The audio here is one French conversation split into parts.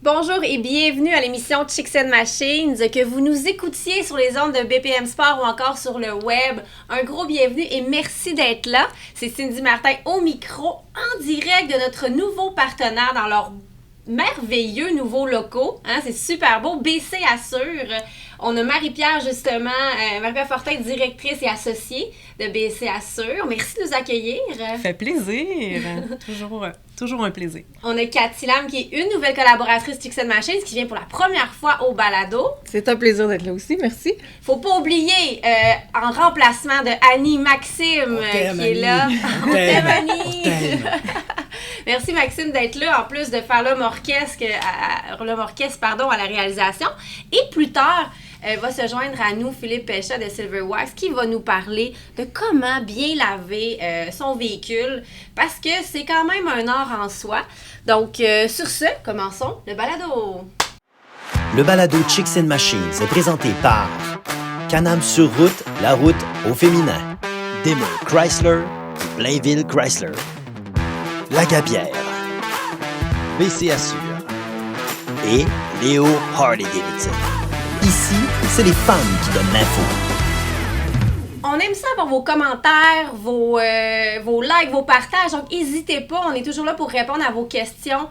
Bonjour et bienvenue à l'émission Chicks and Machines, que vous nous écoutiez sur les ondes de BPM Sport ou encore sur le web. Un gros bienvenue et merci d'être là. C'est Cindy Martin au micro, en direct de notre nouveau partenaire dans leur merveilleux nouveaux locaux. C'est super beau, BC Assure. On a Marie-Pierre, justement, Marie-Pierre Fortin, directrice et associée de BC Assure. Merci de nous accueillir. Ça fait plaisir. toujours un plaisir. On a Cathy Lam, qui est une nouvelle collaboratrice Chicks and Machines, qui vient pour la première fois au balado. C'est un plaisir d'être là aussi, merci. Faut pas oublier, en remplacement de Annie Maxime, qui est là. On t'aime, Annie! Merci Maxime d'être là, en plus de faire l'homme orchestre à la réalisation. Et plus tard, va se joindre à nous Philippe Péchat de Silver Wax qui va nous parler de comment bien laver son véhicule parce que c'est quand même un art en soi. Donc, sur ce, commençons le balado. Le balado Chicks and Machines est présenté par Can-Am sur route, la route au féminin. Daimler Chrysler, Blainville Chrysler. La Gabière, BC Assure et Léo Harley-Davidson. Ici, c'est les femmes qui donnent l'info. On aime ça avoir vos commentaires, vos likes, vos partages. Donc, n'hésitez pas. On est toujours là pour répondre à vos questions.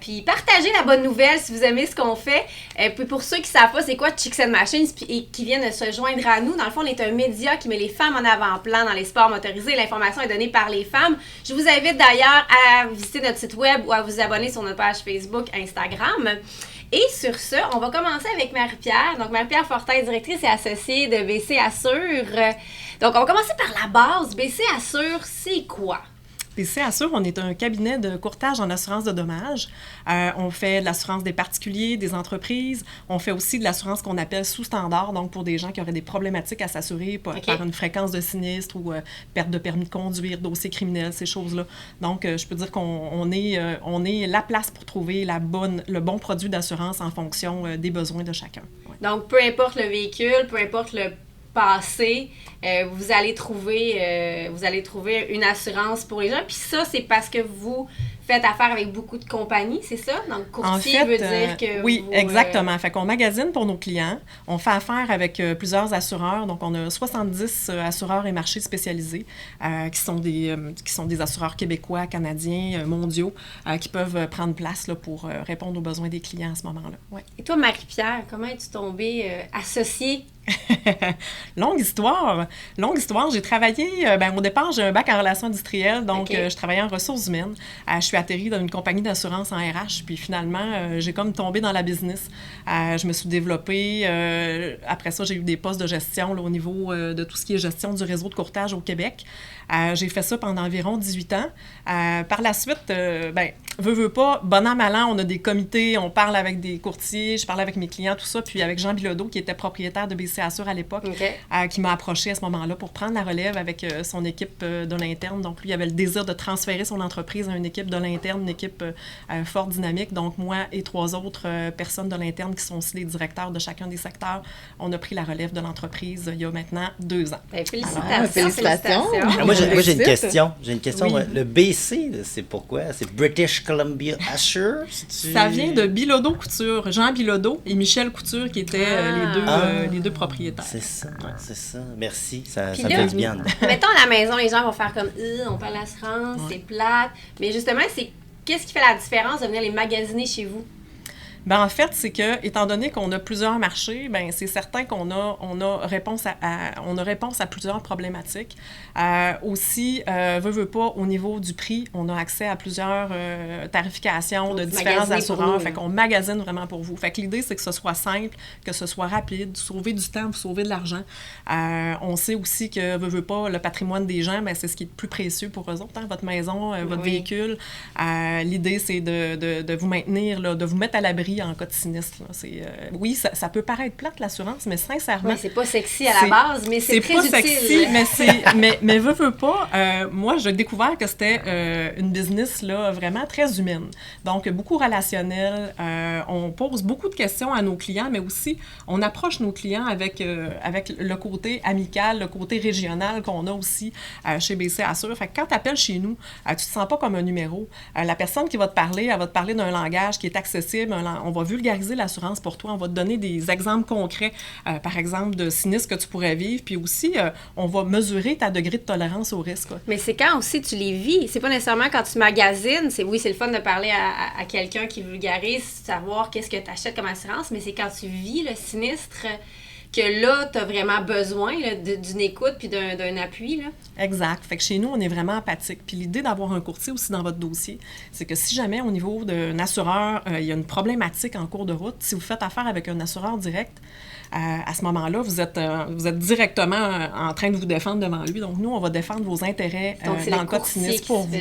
Puis, partagez la bonne nouvelle si vous aimez ce qu'on fait. Puis, pour ceux qui ne savent pas c'est quoi Chicks and Machines et qui viennent de se joindre à nous, dans le fond, on est un média qui met les femmes en avant-plan dans les sports motorisés. L'information est donnée par les femmes. Je vous invite d'ailleurs à visiter notre site web ou à vous abonner sur notre page Facebook, Instagram. Et sur ce, on va commencer avec Marie-Pierre. Donc, Marie-Pierre Fortin, directrice et associée de BC Assure. Donc, on va commencer par la base. BC Assure, c'est quoi? BC Assure, on est un cabinet de courtage en assurance de dommages. On fait de l'assurance des particuliers, des entreprises. On fait aussi de l'assurance qu'on appelle sous-standard, donc pour des gens qui auraient des problématiques à s'assurer par une fréquence de sinistre ou perte de permis de conduire, dossier criminel, ces choses-là. Donc, je peux dire qu'on est la place pour trouver le bon produit d'assurance en fonction des besoins de chacun. Ouais. Donc, peu importe le véhicule, peu importe le passé, vous allez trouver une assurance pour les gens. Puis ça, c'est parce que vous faites affaire avec beaucoup de compagnies, c'est ça? Donc, courtier veut dire que oui, exactement. Fait qu'on magasine pour nos clients. On fait affaire avec plusieurs assureurs. Donc, on a 70 assureurs et marchés spécialisés qui sont des assureurs québécois, canadiens, mondiaux, qui peuvent prendre place là, pour répondre aux besoins des clients à ce moment-là. Ouais. Et toi, Marie-Pierre, comment es-tu tombée associée? Longue histoire. J'ai travaillé, au départ, j'ai un bac en relations industrielles, donc je travaillais en ressources humaines. Je suis atterrie dans une compagnie d'assurance en RH, puis finalement, j'ai comme tombé dans la business. Je me suis développée. Après ça, j'ai eu des postes de gestion là, au niveau de tout ce qui est gestion du réseau de courtage au Québec. J'ai fait ça pendant environ 18 ans. Par la suite, veux pas, bon an, mal an, on a des comités, on parle avec des courtiers, je parle avec mes clients, tout ça, puis avec Jean Bilodeau, qui était propriétaire de BC Assure à l'époque, qui m'a approché à ce moment-là pour prendre la relève avec son équipe de l'interne. Donc, lui, il avait le désir de transférer son entreprise à une équipe de l'interne, une équipe fort dynamique. Donc, moi et 3 autres personnes de l'interne qui sont aussi les directeurs de chacun des secteurs, on a pris la relève de l'entreprise il y a maintenant 2 ans. Félicitations. Moi, j'ai une question. Oui. Le BC, c'est pourquoi? C'est British Columbia Assure? Ça vient de Bilodeau Couture, Jean Bilodeau et Michel Couture qui étaient les deux propriétaires. C'est ça. Merci. Ça Puis me là, fait du bien. Mettons à la maison, les gens vont faire comme on parle d'assurance, c'est plate. Mais justement, qu'est-ce qui fait la différence de venir les magasiner chez vous? En fait, c'est que, étant donné qu'on a plusieurs marchés, c'est certain qu'on a réponse à plusieurs problématiques. Aussi, veut pas, au niveau du prix, on a accès à plusieurs tarifications de différents assureurs. Fait qu'on magasine vraiment pour vous. Fait que l'idée, c'est que ce soit simple, que ce soit rapide, sauver du temps, sauver de l'argent. On sait aussi que, veut pas, le patrimoine des gens, c'est ce qui est le plus précieux pour eux autres, votre maison, votre véhicule. L'idée, c'est de vous maintenir, là, de vous mettre à l'abri plaidoirie en cas de sinistre. Là. Oui, ça peut paraître plate, l'assurance, mais sincèrement... Oui, c'est pas sexy à la base, mais c'est très utile. C'est pas sexy, mais veux pas. Moi, j'ai découvert que c'était une business là, vraiment très humaine. Donc, beaucoup relationnel. On pose beaucoup de questions à nos clients, mais aussi, on approche nos clients avec le côté amical, le côté régional qu'on a aussi chez BC Assure. Fait que quand tu appelles chez nous, tu te sens pas comme un numéro. La personne qui va te parler, elle va te parler d'un langage qui est accessible. On va vulgariser l'assurance pour toi. On va te donner des exemples concrets, par exemple, de sinistres que tu pourrais vivre. Puis aussi, on va mesurer ta degré de tolérance au risque. Quoi. Mais c'est quand aussi tu les vis. C'est pas nécessairement quand tu magasines. C'est le fun de parler à quelqu'un qui vulgarise, savoir qu'est-ce que tu achètes comme assurance, mais c'est quand tu vis le sinistre que là, tu as vraiment besoin là, d'une écoute puis d'un appui. Là. Exact. Fait que chez nous, on est vraiment empathique. Puis l'idée d'avoir un courtier aussi dans votre dossier, c'est que si jamais au niveau d'un assureur, il y a une problématique en cours de route, si vous faites affaire avec un assureur direct, à ce moment-là, vous êtes directement en train de vous défendre devant lui. Donc, nous, on va défendre vos intérêts dans le cas de sinistre pour vous.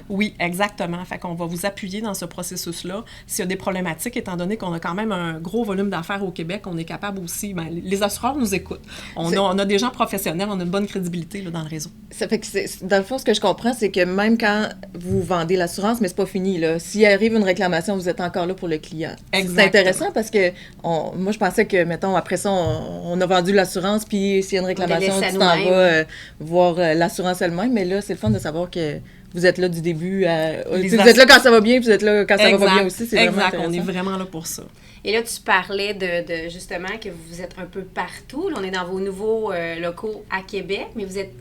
Oui, exactement. Fait qu'on va vous appuyer dans ce processus-là. S'il y a des problématiques, étant donné qu'on a quand même un gros volume d'affaires au Québec, on est capable aussi... les assureurs nous écoutent. On a des gens professionnels, on a une bonne crédibilité là, dans le réseau. Ça fait que dans le fond, ce que je comprends, c'est que même quand vous vendez l'assurance, mais c'est pas fini, là. S'il arrive une réclamation, vous êtes encore là pour le client. Exactement. C'est intéressant parce que moi, je pensais que, mettons, après ça, on a vendu l'assurance, puis s'il y a une réclamation, tu t'en vas voir l'assurance elle-même. Mais là, c'est le fun de savoir que vous êtes là du début. Vous êtes là quand ça va bien, puis vous êtes là quand ça va pas bien aussi. C'est vraiment intéressant. On est vraiment là pour ça. Et là, tu parlais de justement que vous êtes un peu partout. Là, on est dans vos nouveaux locaux à Québec, mais vous êtes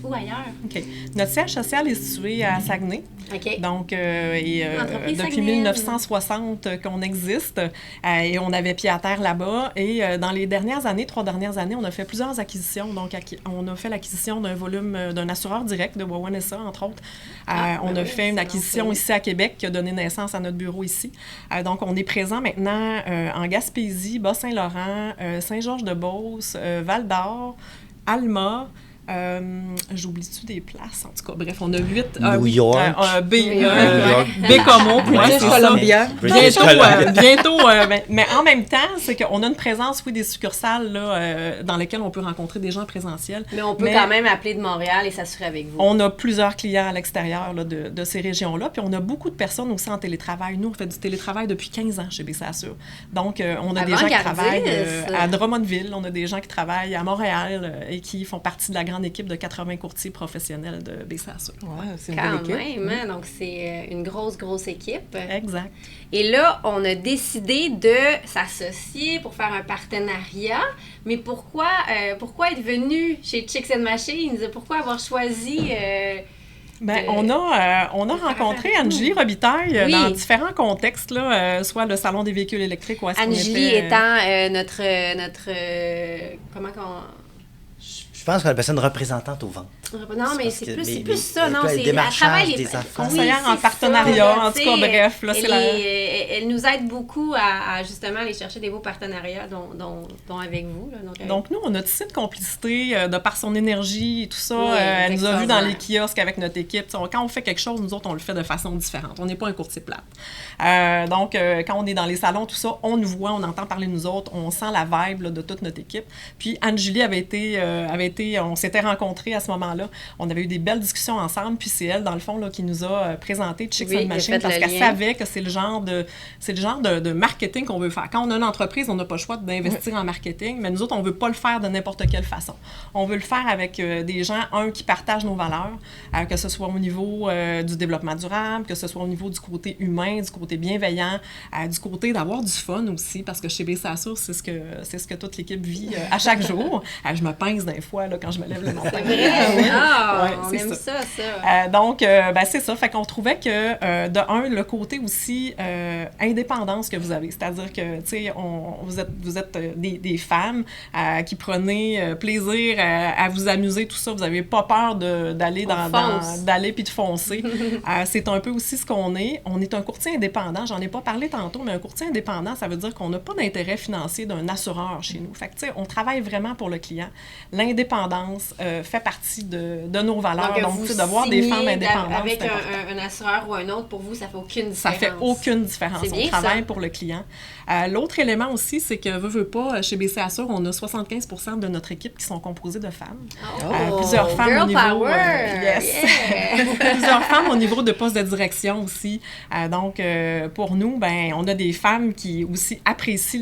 où ailleurs? OK. Notre siège social est situé à Saguenay. OK. Donc, depuis 1960 qu'on existe, et on avait pied à terre là-bas. Et dans les 3 dernières années, on a fait plusieurs acquisitions. Donc, on a fait l'acquisition d'un volume d'un assureur direct de Wawanesa, entre autres. On a fait une acquisition ici à Québec qui a donné naissance à notre bureau ici. Donc, on est présent maintenant en Gaspésie, Bas-Saint-Laurent, Saint-Georges-de-Beauce, Val-d'Or, Alma. J'oublie-tu des places? En tout cas, bref, on a 8... New York. Bécomo, British Columbia. Bientôt, mais en même temps, c'est qu'on a une présence, oui, des succursales là, dans lesquelles on peut rencontrer des gens présentiels. Mais on peut quand même appeler de Montréal et s'assurer avec vous. On a plusieurs clients à l'extérieur là, de ces régions-là, puis on a beaucoup de personnes aussi en télétravail. Nous, on fait du télétravail depuis 15 ans chez BC Assure. Donc, on a des gens qui travaillent à Drummondville, on a des gens qui travaillent à Montréal et qui font partie de la grande équipe de 80 courtiers professionnels de BC Assure. Ouais, c'est une belle équipe. Quand même, hein? Donc c'est une grosse équipe. Exact. Et là, on a décidé de s'associer pour faire un partenariat. Mais pourquoi être venu chez Chicks and Machines? Pourquoi avoir choisi... on a rencontré Anne-Julie Robitaille dans différents contextes, là, soit le Salon des véhicules électriques ou à ce Anne-Julie étant notre comment qu'on... Je pense qu'on appelle ça une représentante aux ventes. Non, mais c'est plus ça. Non, c'est elle travaille des affaires. Conseillère en partenariat, en tout cas, bref. Là, elle nous aide beaucoup à justement aller chercher des beaux partenariats, dont avec vous. Là, donc, nous, on a tissé de complicité de par son énergie et tout ça. Elle nous a vus dans les kiosques avec notre équipe. Quand on fait quelque chose, nous autres, on le fait de façon différente. On n'est pas un courtier plate. Donc, quand on est dans les salons, tout ça, on nous voit, on entend parler de nous autres, on sent la vibe là, de toute notre équipe. Puis, Anne-Julie on s'était rencontrés à ce moment-là. On avait eu des belles discussions ensemble, puis c'est elle, dans le fond, là, qui nous a présenté Chicks and Machines parce qu'elle savait que c'est le genre de marketing qu'on veut faire. Quand on a une entreprise, on n'a pas le choix d'investir en marketing, mais nous autres, on veut pas le faire de n'importe quelle façon. On veut le faire avec des gens, qui partagent nos valeurs, que ce soit au niveau du développement durable, que ce soit au niveau du côté humain, du côté bienveillant, du côté d'avoir du fun aussi, parce que chez BC Assure, c'est ce que toute l'équipe vit à chaque jour. Je me pince des fois là, quand je me lève le matin. C'est vrai? On aime ça. Donc, c'est ça. Fait qu'on trouvait que, de un, le côté aussi indépendance que vous avez. C'est-à-dire que, tu sais, vous êtes des femmes qui prenez plaisir à vous amuser, tout ça. Vous n'avez pas peur d'aller d'aller puis de foncer. C'est un peu aussi ce qu'on est. On est un courtier indépendant. J'en ai pas parlé tantôt, mais un courtier indépendant, ça veut dire qu'on n'a pas d'intérêt financier d'un assureur chez nous. Fait que, tu sais, on travaille vraiment pour le client. L'indépendance l'indépendance fait partie de nos valeurs. Donc vous de voir des femmes indépendantes, avec un assureur ou un autre, pour vous, ça fait aucune différence. Ça fait aucune différence. C'est bien, on travaille ça. pour le client. L'autre élément aussi, c'est que, veut pas, chez BC Assure, on a 75% de notre équipe qui sont composées de femmes. Plusieurs femmes girl au niveau... power! Yes! Yeah. Plusieurs femmes au niveau de postes de direction aussi. Donc, pour nous, ben, on a des femmes qui aussi apprécient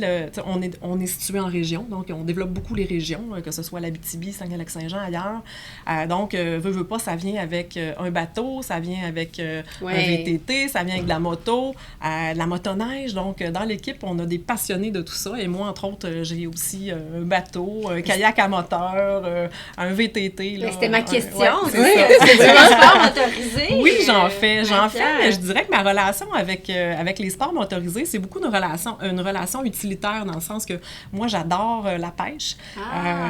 on est situé en région, donc on développe beaucoup les régions, que ce soit l'Abitibi, Saguenay-Lac-Saint-Jean, ailleurs. Donc, veut pas, ça vient avec un bateau, ça vient avec un VTT, ça vient avec de la moto, de la motoneige. Donc, dans l'équipe, on a des passionnés de tout ça. Et moi, entre autres, j'ai aussi un bateau, un kayak à moteur, un VTT. Là, c'était ma question. C'est ça. C'est du transport motorisé? Oui, j'en fais. Mais je dirais que ma relation avec les sports motorisés, c'est beaucoup une relation utilitaire, dans le sens que moi, j'adore la pêche.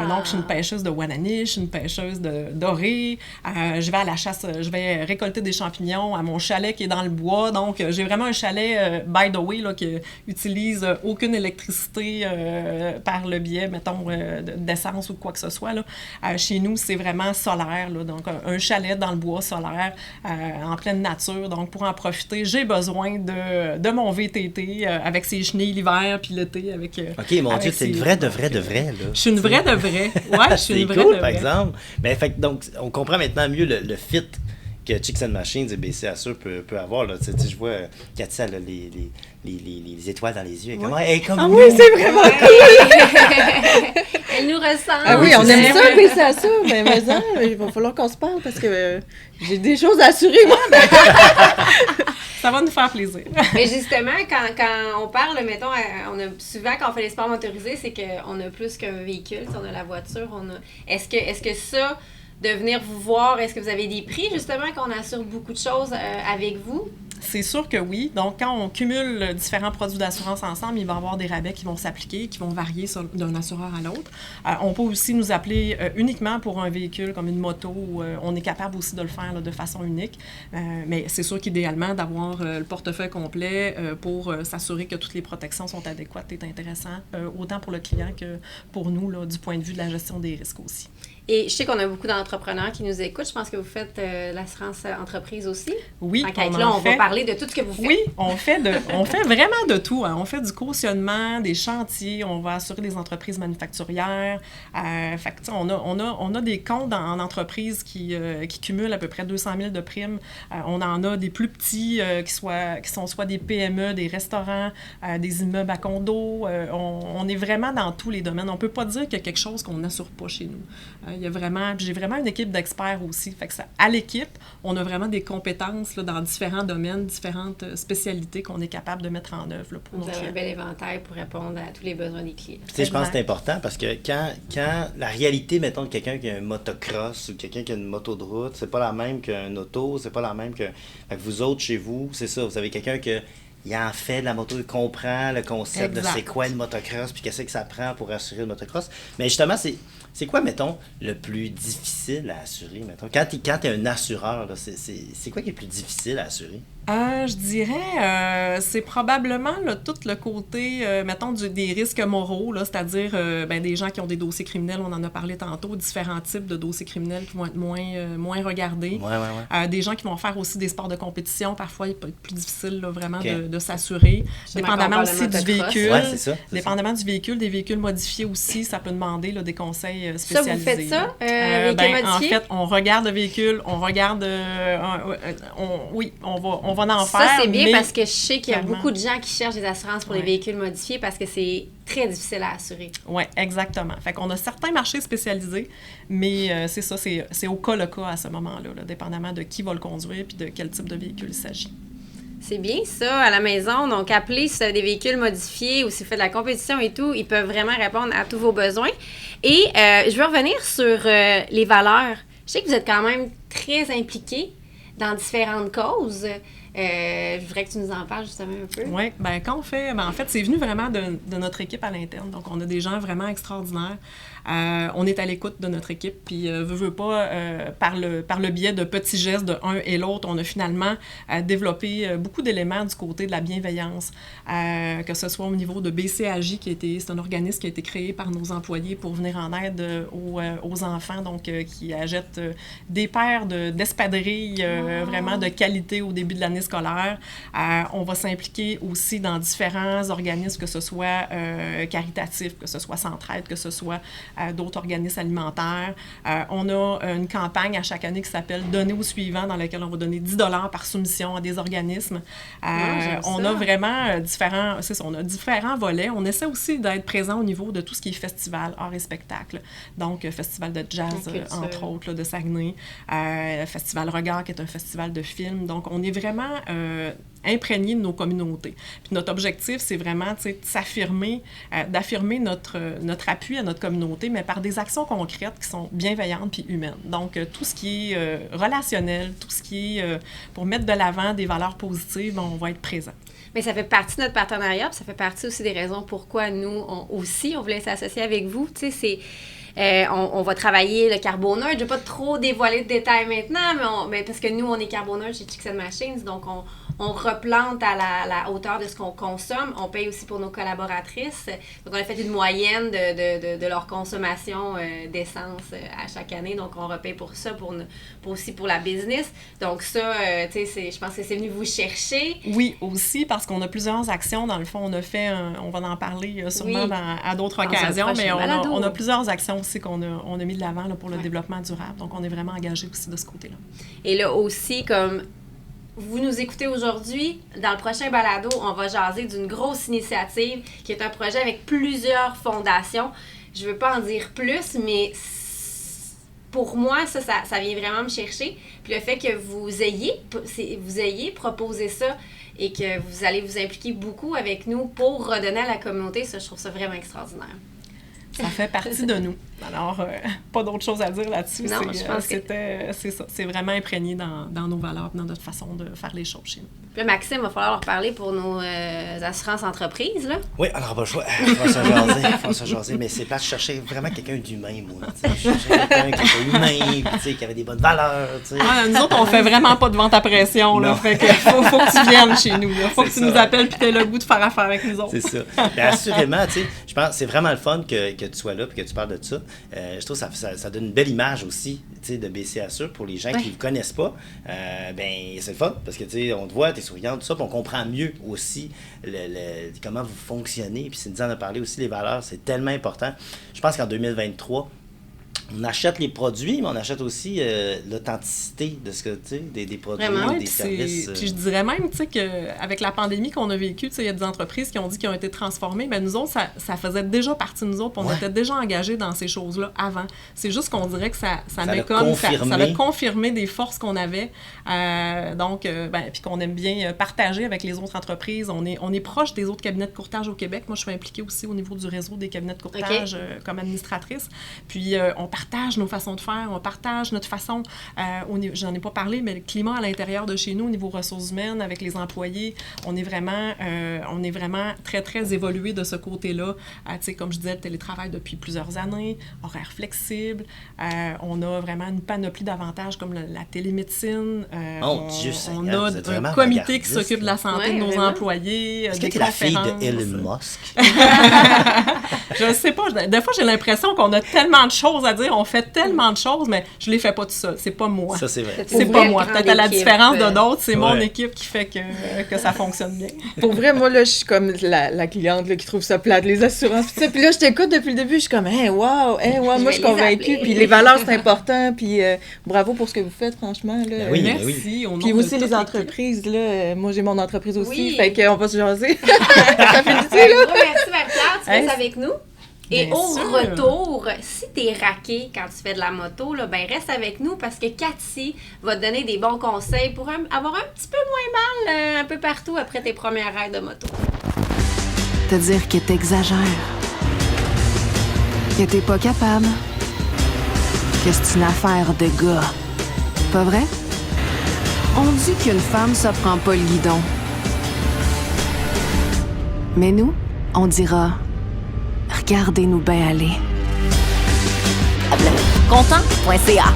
Donc, je suis une pêcheuse de Wanani, je suis une pêcheuse de doré. Je vais à la chasse, je vais récolter des champignons à mon chalet qui est dans le bois. Donc, j'ai vraiment un chalet, by the way, là, qui utilise aucune électricité par le biais, mettons, d'essence ou de quoi que ce soit. Là. Chez nous, c'est vraiment solaire. Là, donc, un chalet dans le bois solaire, en pleine nature. Donc, pour en profiter, j'ai besoin de mon VTT avec ses chenilles l'hiver, puis l'été avec... OK, mon Dieu, c'est une vraie de vraie, là. Je suis une vraie de vraie. Ouais, je suis une vraie cool, de par vraie. exemple. Mais, donc, on comprend maintenant mieux le fit que Chicks and Machines et BC Assure peut avoir. Là. Je vois Katia, là, les étoiles dans les yeux. Comme oui, c'est vraiment cool! Elle nous ressemble. Ah oui, on aime ça, BC Assure, mais ça, il va falloir qu'on se parle parce que j'ai des choses à assurer, moi. Ça va nous faire plaisir. Mais justement, quand on parle, mettons, on a souvent, quand on fait les sports motorisés, c'est qu'on a plus qu'un véhicule. On a la voiture, Est-ce que ça, de venir vous voir, est-ce que vous avez des prix, justement, qu'on assure beaucoup de choses avec vous? C'est sûr que oui. Donc, quand on cumule différents produits d'assurance ensemble, il va y avoir des rabais qui vont s'appliquer, qui vont varier d'un assureur à l'autre. On peut aussi nous appeler uniquement pour un véhicule comme une moto. On est capable aussi de le faire là, de façon unique. Mais c'est sûr qu'idéalement, d'avoir le portefeuille complet pour s'assurer que toutes les protections sont adéquates est intéressant, autant pour le client que pour nous, là, du point de vue de la gestion des risques aussi. Et je sais qu'on a beaucoup d'entrepreneurs qui nous écoutent. Je pense que vous faites l'assurance entreprise aussi. Oui, on va parler de tout ce que vous faites. Oui, on fait vraiment de tout. Hein. On fait du cautionnement, des chantiers, on va assurer des entreprises manufacturières. Fait que, on a des comptes en entreprise qui cumulent à peu près 200 000 de primes. On en a des plus petits qui sont soit des PME, des restaurants, des immeubles à condos. On est vraiment dans tous les domaines. On ne peut pas dire qu'il y a quelque chose qu'on n'assure pas chez nous. J'ai vraiment une équipe d'experts aussi. Fait que à l'équipe, on a vraiment des compétences là, dans différents domaines, différentes spécialités qu'on est capable de mettre en œuvre là, pour nos clients. Vous avez un bel éventail pour répondre à tous les besoins des clients. Tu sais, je pense que c'est important parce que quand la réalité, mettons, de quelqu'un qui a un motocross ou quelqu'un qui a une moto de route, c'est pas la même qu'un auto, c'est pas la même que... Fait que vous autres, chez vous, c'est ça, vous avez quelqu'un il en fait de la moto, il comprend le concept de c'est quoi une motocross, puis qu'est-ce que ça prend pour assurer une motocross. Mais justement, c'est quoi, mettons, le plus difficile à assurer, mettons? Quand t'es un assureur, là, c'est quoi qui est le plus difficile à assurer? Je dirais, c'est probablement là, tout le côté, mettons, des risques moraux, là, c'est-à-dire des gens qui ont des dossiers criminels, on en a parlé tantôt, différents types de dossiers criminels qui vont être moins regardés. Ouais. Des gens qui vont faire aussi des sports de compétition, parfois il peut être plus difficile là, vraiment de s'assurer. Dépendamment aussi du véhicule. Ouais, c'est ça. Dépendamment du véhicule, des véhicules modifiés aussi, ça peut demander là, des conseils spécialisés. Ça, vous faites ça, véhicule modifié? En fait, on regarde le véhicule, on regarde... on va en faire. Ça, c'est bien parce que je sais qu'il y a beaucoup de gens qui cherchent des assurances pour les véhicules modifiés parce que c'est très difficile à assurer. Oui, exactement. Fait qu'on a certains marchés spécialisés, mais c'est ça, c'est au cas le cas à ce moment-là, là, dépendamment de qui va le conduire puis de quel type de véhicule il s'agit. C'est bien ça, à la maison. Donc, appelez si vous avez des véhicules modifiés ou si vous faites de la compétition et tout. Ils peuvent vraiment répondre à tous vos besoins. Et je veux revenir sur les valeurs. Je sais que vous êtes quand même très impliqués dans différentes causes. Je voudrais que tu nous en parles justement un peu. Oui, bien, quand on fait... Ben, en fait, c'est venu vraiment de notre équipe à l'interne. Donc, on a des gens vraiment extraordinaires. On est à l'écoute de notre équipe, puis veut pas, par le biais de petits gestes de un et l'autre, on a finalement développé beaucoup d'éléments du côté de la bienveillance, que ce soit au niveau de BCAJ, c'est un organisme qui a été créé par nos employés pour venir en aide aux enfants, donc qui achètent des paires d'espadrilles vraiment de qualité au début de l'année scolaire. On va s'impliquer aussi dans différents organismes, que ce soit caritatifs, que ce soit Centraide, que ce soit d'autres organismes alimentaires. On a une campagne à chaque année qui s'appelle « Donner au suivant », dans laquelle on va donner 10 $ par soumission à des organismes. On a vraiment différents volets. On essaie aussi d'être présent au niveau de tout ce qui est festival, art et spectacle. Donc, festival de jazz, entre autres, là, de Saguenay. Festival Regard, qui est un festival de films. Donc, on est vraiment imprégné de nos communautés. Puis notre objectif, c'est vraiment d'affirmer notre appui à notre communauté, mais par des actions concrètes qui sont bienveillantes puis humaines. Donc, tout ce qui est relationnel, tout ce qui est pour mettre de l'avant des valeurs positives, on va être présent. Mais ça fait partie de notre partenariat, puis ça fait partie aussi des raisons pourquoi nous, on voulait s'associer avec vous. Tu sais, on va travailler le Carbonerd. Je ne vais pas trop dévoiler de détails maintenant, mais parce que nous, on est Carbonerd chez Chicks and Machines, donc on replante à la hauteur de ce qu'on consomme. On paye aussi pour nos collaboratrices. Donc, on a fait une moyenne de leur consommation d'essence à chaque année. Donc, on repaye pour ça, aussi pour la business. Donc, ça, tu sais, je pense que c'est venu vous chercher. Oui, aussi, parce qu'on a plusieurs actions. Dans le fond, on va en parler sûrement à d'autres occasions, mais on a plusieurs actions aussi qu'on a mis de l'avant là, pour le développement durable. Donc, on est vraiment engagé aussi de ce côté-là. Et là aussi, comme vous nous écoutez aujourd'hui, dans le prochain balado, on va jaser d'une grosse initiative qui est un projet avec plusieurs fondations. Je ne veux pas en dire plus, mais pour moi, ça vient vraiment me chercher. Puis le fait que vous ayez proposé ça et que vous allez vous impliquer beaucoup avec nous pour redonner à la communauté, ça, je trouve ça vraiment extraordinaire. Ça fait partie de nous. Alors, pas d'autre chose à dire là-dessus. Non, je pense c'est ça. C'est vraiment imprégné dans nos valeurs, dans notre façon de faire les choses chez nous. Puis là, Maxime, il va falloir leur parler pour nos assurances entreprises, là. Oui, alors, pas le choix. Il faut se jaser, mais c'est pas, je cherchais vraiment quelqu'un d'humain, moi. Je cherchais quelqu'un qui était humain, qui avait des bonnes valeurs. Nous autres, on fait vraiment pas de vente à pression, là. Fait que faut que tu viennes chez nous. Il faut que tu nous appelles puis tu aies le goût de faire affaire avec nous autres. C'est ça. Mais assurément, je pense que c'est vraiment le fun que tu sois là et que tu parles de ça. Je trouve que ça donne une belle image aussi de BC Assure pour les gens qui ne le connaissent pas. C'est le fun parce que on te voit, tu es souriante, tout ça, puis on comprend mieux aussi comment vous fonctionnez. Puis Cindy en a parlé aussi, les valeurs, c'est tellement important. Je pense qu'en 2023, on achète les produits, mais on achète aussi l'authenticité de ce que des produits, vraiment, des services. Puis je dirais même, qu'avec la pandémie qu'on a vécue, il y a des entreprises qui ont dit qu'ils ont été transformées, mais nous autres, ça faisait déjà partie de nous autres, on était déjà engagés dans ces choses-là avant. C'est juste qu'on dirait que ça a confirmé des forces qu'on avait, puis qu'on aime bien partager avec les autres entreprises. On est proche des autres cabinets de courtage au Québec. Moi, je suis impliquée aussi au niveau du réseau des cabinets de courtage comme administratrice. Puis, on partage nos façons de faire, on partage notre façon, j'en ai pas parlé, mais le climat à l'intérieur de chez nous, au niveau ressources humaines, avec les employés, on est vraiment très, très évolué de ce côté-là. Comme je disais, le télétravail depuis plusieurs années, horaire flexible, on a vraiment une panoplie d'avantages comme la télémédecine. On a un comité qui s'occupe de la santé de nos employés. Est-ce que tu es la fille de Elon Musk? Je sais pas. Des fois, j'ai l'impression qu'on a tellement de choses à dire, on fait tellement de choses, mais je les fais pas tout seul. C'est pas moi. Ça, c'est vrai. C'est pas moi. Peut-être à la différence de d'autres, c'est mon équipe qui fait que ça fonctionne bien. Pour vrai, moi, là, je suis comme la cliente là, qui trouve ça plate, les assurances. Puis là, je t'écoute depuis le début, je suis comme, moi, je suis convaincue. Puis les valeurs, c'est important. Puis bravo pour ce que vous faites, franchement. Là. Oui, merci. Puis aussi les entreprises, là. Moi, j'ai mon entreprise aussi. Fait qu'on va se jaser. Ça fait du là. Merci, Marie-Claire. Tu restes avec nous. Et au retour, si t'es raqué quand tu fais de la moto, là, reste avec nous parce que Cathy va te donner des bons conseils pour avoir un petit peu moins mal un peu partout après tes premières raids de moto. Te dire que t'exagères, que t'es pas capable, que c'est une affaire de gars. Pas vrai? On dit qu'une femme, ça prend pas le guidon. Mais nous, on dira, regardez-nous bien aller. Content.ca.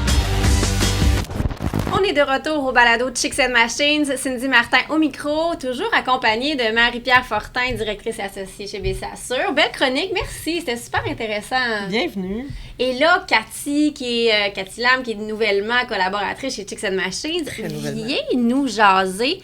On est de retour au balado de Chicks and Machines. Cindy Martin au micro, toujours accompagnée de Marie-Pierre Fortin, directrice associée chez BC Assure. Belle chronique, merci, c'était super intéressant. Bienvenue. Et là, Cathy Lam, qui est nouvellement collaboratrice chez Chicks and Machines, vient nous jaser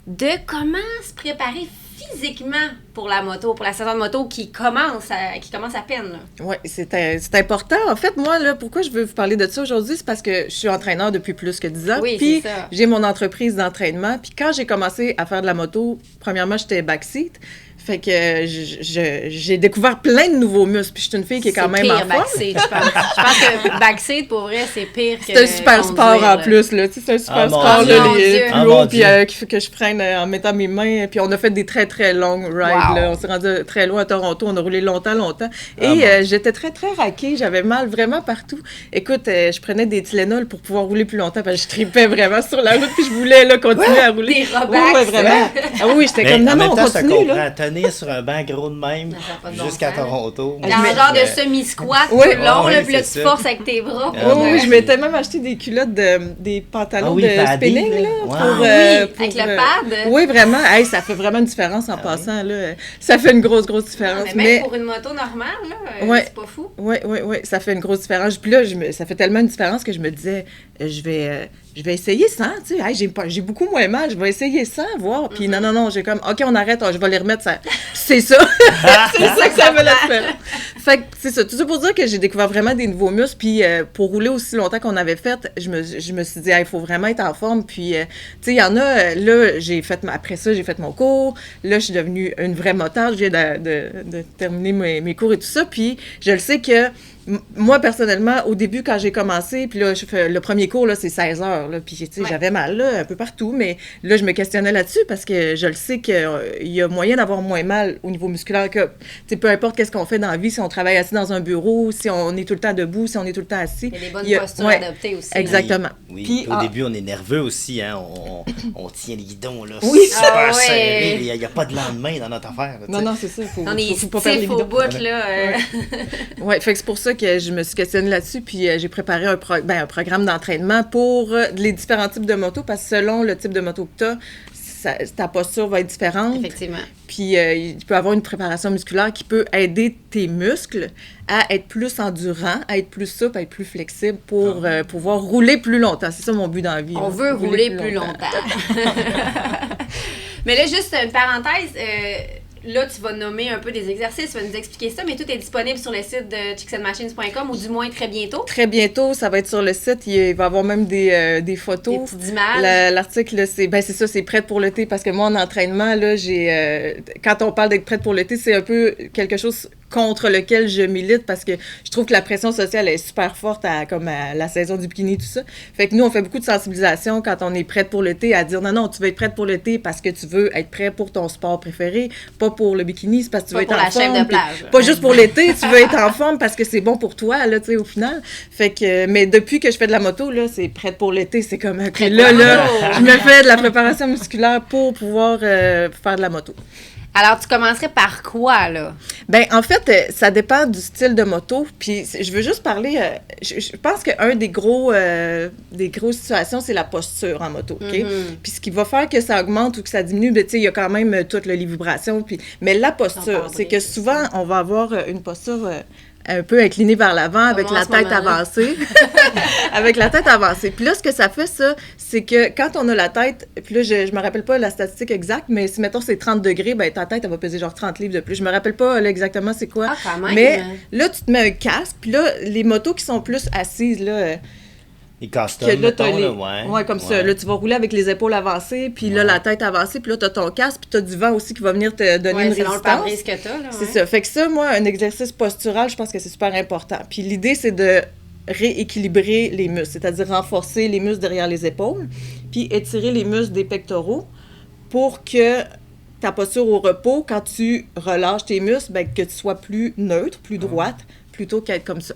de comment se préparer physiquement pour la moto, pour la saison de moto qui commence à peine. Oui, c'est important. En fait, moi, là, pourquoi je veux vous parler de ça aujourd'hui, c'est parce que je suis entraîneur depuis plus que 10 ans. Oui, puis c'est ça. j'ai mon entreprise d'entraînement. Puis quand j'ai commencé à faire de la moto, premièrement, j'étais backseat. Fait que j'ai découvert plein de nouveaux muscles. Puis je suis une fille qui est quand même en forme. Backseat, je pense. Je pense que backseat, pour vrai, c'est pire que C'est un super sport en plus, là. Tu sais, c'est un super sport, là, mon les Dieu. plus hauts, puis qui fait que je freine en mettant mes mains. Puis on a fait des très, très longues rides, là. On s'est rendu très loin à Toronto. On a roulé longtemps. Et j'étais très, très raquée. J'avais mal vraiment partout. Écoute, je prenais des Tylenol pour pouvoir rouler plus longtemps parce que je tripais vraiment sur la route. Puis je voulais, là, continuer à rouler. Des robax. Ouais, vraiment. Ah oui, j'étais comme, non, on continue, là. Tenir sur un banc gros de même jusqu'à Toronto. Dans un genre de semi-squat tout Ouais. le long, Ouais, là, puis là, c'est tu ça. forces avec tes bras. Oui, je m'étais même acheté des culottes, des pantalons de padding, spinning, là, Wow. pour, avec le pad. Oui, vraiment. Hey, ça fait vraiment une différence en passant, là. Ça fait une grosse différence. Mais même pour une moto normale, là, Ouais. c'est pas fou. Oui, ça fait une grosse différence. Puis là, ça fait tellement une différence que je me disais, je vais essayer sans, tu sais. Hey, j'ai beaucoup moins mal, je vais essayer sans, voir. Puis non, j'ai comme, OK, on arrête, je vais les remettre. Ça. C'est ça. C'est ça que ça fait la différence. Fait que c'est ça. Tout ça pour dire que j'ai découvert vraiment des nouveaux muscles. Puis pour rouler aussi longtemps qu'on avait fait, je me suis dit, il faut vraiment être en forme. Puis, tu sais, il y en a, là, après ça, j'ai fait mon cours. Là, je suis devenue une vraie motard. Je viens de terminer mes cours et tout ça. Puis, je le sais que moi, personnellement, au début, quand j'ai commencé, puis là, le premier cours, là, c'est 16 heures, là, puis, tu sais, j'avais mal, là, un peu partout, mais là, je me questionnais là-dessus parce que je le sais qu'il y a moyen d'avoir moins mal au niveau musculaire que, tu sais, peu importe qu'est-ce qu'on fait dans la vie, si on travaille assis dans un bureau, si on est tout le temps debout, si on est tout le temps assis. Il y a des bonnes postures adoptées aussi. Exactement. Oui. Puis, Au début, on est nerveux aussi, hein. On tient les guidons, là, Oui. super serrés. Il n'y a pas de lendemain dans notre affaire. Là, non, c'est ça. On est faut pas perdre les stiff au guidons. bout, là. Oui, fait que c'est pour ça que je me suis questionnée là-dessus, puis j'ai préparé un programme d'entraînement pour les différents types de motos, parce que selon le type de moto que tu as, ta posture va être différente. Effectivement. Puis il peut y avoir une préparation musculaire qui peut aider tes muscles à être plus endurants, à être plus souple, à être plus flexible pour pouvoir rouler plus longtemps. C'est ça mon but dans la vie. On veut rouler plus longtemps. Mais là, juste une parenthèse, là, tu vas nommer un peu des exercices, tu vas nous expliquer ça, mais tout est disponible sur le site de chicksandmachines.com ou du moins très bientôt. Très bientôt, ça va être sur le site. Il va y avoir même des photos. Des petites images. L'article, c'est ça, c'est prête pour l'été. Parce que moi, en entraînement, là, quand on parle d'être prête pour l'été, c'est un peu quelque chose contre lequel je milite parce que je trouve que la pression sociale est super forte à la saison du bikini, tout ça. Fait que nous, on fait beaucoup de sensibilisation quand on est prête pour l'été à dire non, tu veux être prête pour l'été parce que tu veux être prêt pour ton sport préféré, pas pour le bikini, c'est parce que tu veux être en forme. Pas pour la chef de plage. Pas juste pour l'été, tu veux être en forme parce que c'est bon pour toi, là, tu sais, au final. Fait que, mais depuis que je fais de la moto, là, c'est prête pour l'été, c'est comme, OK, là, je me fais de la préparation musculaire pour pouvoir faire de la moto. Alors, tu commencerais par quoi, là? Bien, en fait, ça dépend du style de moto. Puis, je veux juste parler... je pense qu'un des grosses situations, c'est la posture en moto, OK? Puis, ce qui va faire que ça augmente ou que ça diminue, tu sais, il y a quand même toutes les vibrations. Mais la posture, c'est que souvent, on va avoir une posture... un peu inclinée vers l'avant, avec la tête avancée. Avec la tête avancée. Puis là, ce que ça fait, ça, c'est que quand on a la tête, puis là, je me rappelle pas la statistique exacte, mais si, mettons, c'est 30 degrés, ben ta tête, elle va peser genre 30 livres de plus. Je me rappelle pas là, exactement c'est quoi. Ah, quand même. Mais là, tu te mets un casque, puis là, les motos qui sont plus assises, là... Les customs, ouais, comme ça. Là, tu vas rouler avec les épaules avancées, puis là, la tête avancée, puis là, tu as ton casque, puis tu as du vent aussi qui va venir te donner une résistance. C'est le pare-brise que tu as, là. C'est ça. Fait que ça, moi, un exercice postural, je pense que c'est super important. Puis l'idée, c'est de rééquilibrer les muscles, c'est-à-dire renforcer les muscles derrière les épaules, puis étirer les muscles des pectoraux pour que ta posture au repos, quand tu relâches tes muscles, ben, que tu sois plus neutre, plus droite, plutôt qu'être comme ça.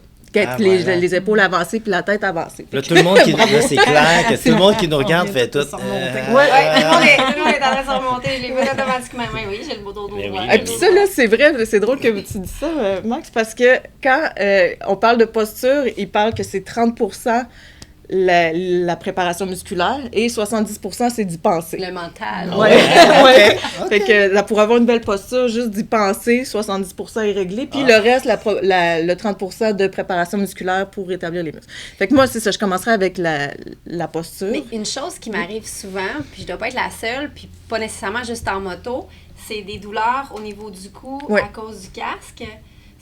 les épaules avancées puis la tête avancée. Là, tout le monde là, c'est clair que tout le monde qui nous regarde fait tout. Tout le monde est en train de se remonter. Je l'ai fait automatiquement. Oui, j'ai le dos droit. Et puis ça, là, c'est vrai, c'est drôle que tu dis ça, Max, parce que quand on parle de posture, il parle que c'est 30% la préparation musculaire et 70% c'est d'y penser. Le mental. Ouais. Fait que là, pour avoir une belle posture, juste d'y penser, 70% est réglé. Puis le reste, le 30% de préparation musculaire pour rétablir les muscles. Fait que moi, c'est ça, je commencerai avec la posture. Mais une chose qui m'arrive souvent, puis je dois pas être la seule, puis pas nécessairement juste en moto, c'est des douleurs au niveau du cou à cause du casque.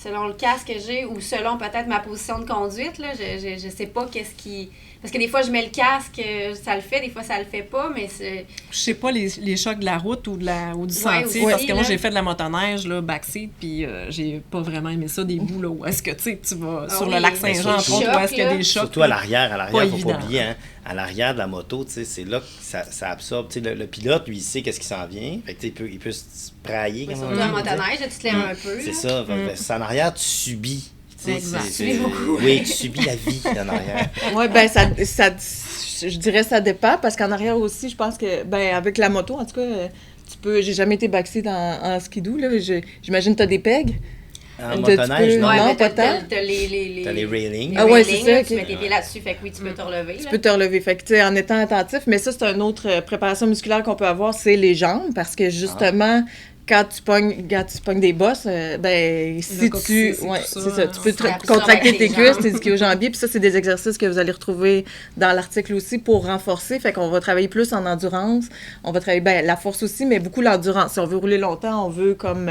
Selon le casque que j'ai ou selon peut-être ma position de conduite, là, je sais pas qu'est-ce qui... Parce que des fois, je mets le casque, ça le fait, des fois, ça le fait pas, mais c'est... Je sais pas les chocs de la route ou du sentier, parce que moi, j'ai fait de la motoneige, là, backseat, puis j'ai pas vraiment aimé ça, des bouts, là, où est-ce que, tu vas sur le lac Saint-Jean, entre autres, où est-ce qu'il y a des chocs. Surtout à l'arrière, faut pas oublier, hein, à l'arrière de la moto, tu sais, c'est là que ça absorbe, tu sais, le pilote, lui, il sait qu'est-ce qui s'en vient, fait que, il peut se sprayer. Surtout à la motoneige, tu te lèves un peu. C'est ça, c'est en arrière, tu subis. Oui, tu subis la vie en arrière. Oui, ben je dirais ça dépend, parce qu'en arrière aussi, je pense que, ben avec la moto, en tout cas, j'ai jamais été backseat en skidoo, là, j'imagine que tu as des pegs. En motoneige, non, pas tant. T'as les railings. Ah ouais, c'est ça. Tu mets tes pieds là-dessus, fait que oui, tu peux te relever. Tu peux te relever, fait que tu sais, en étant attentif, mais ça, c'est une autre préparation musculaire qu'on peut avoir, c'est les jambes, parce que justement... Quand tu pognes des bosses, ben, si tu... Ouais, c'est ça. Tu peux contracter tes cuisses, tes ischio-jambiers, puis ça, c'est des exercices que vous allez retrouver dans l'article aussi pour renforcer. Fait qu'on va travailler plus en endurance. On va travailler, la force aussi, mais beaucoup l'endurance. Si on veut rouler longtemps, on veut comme...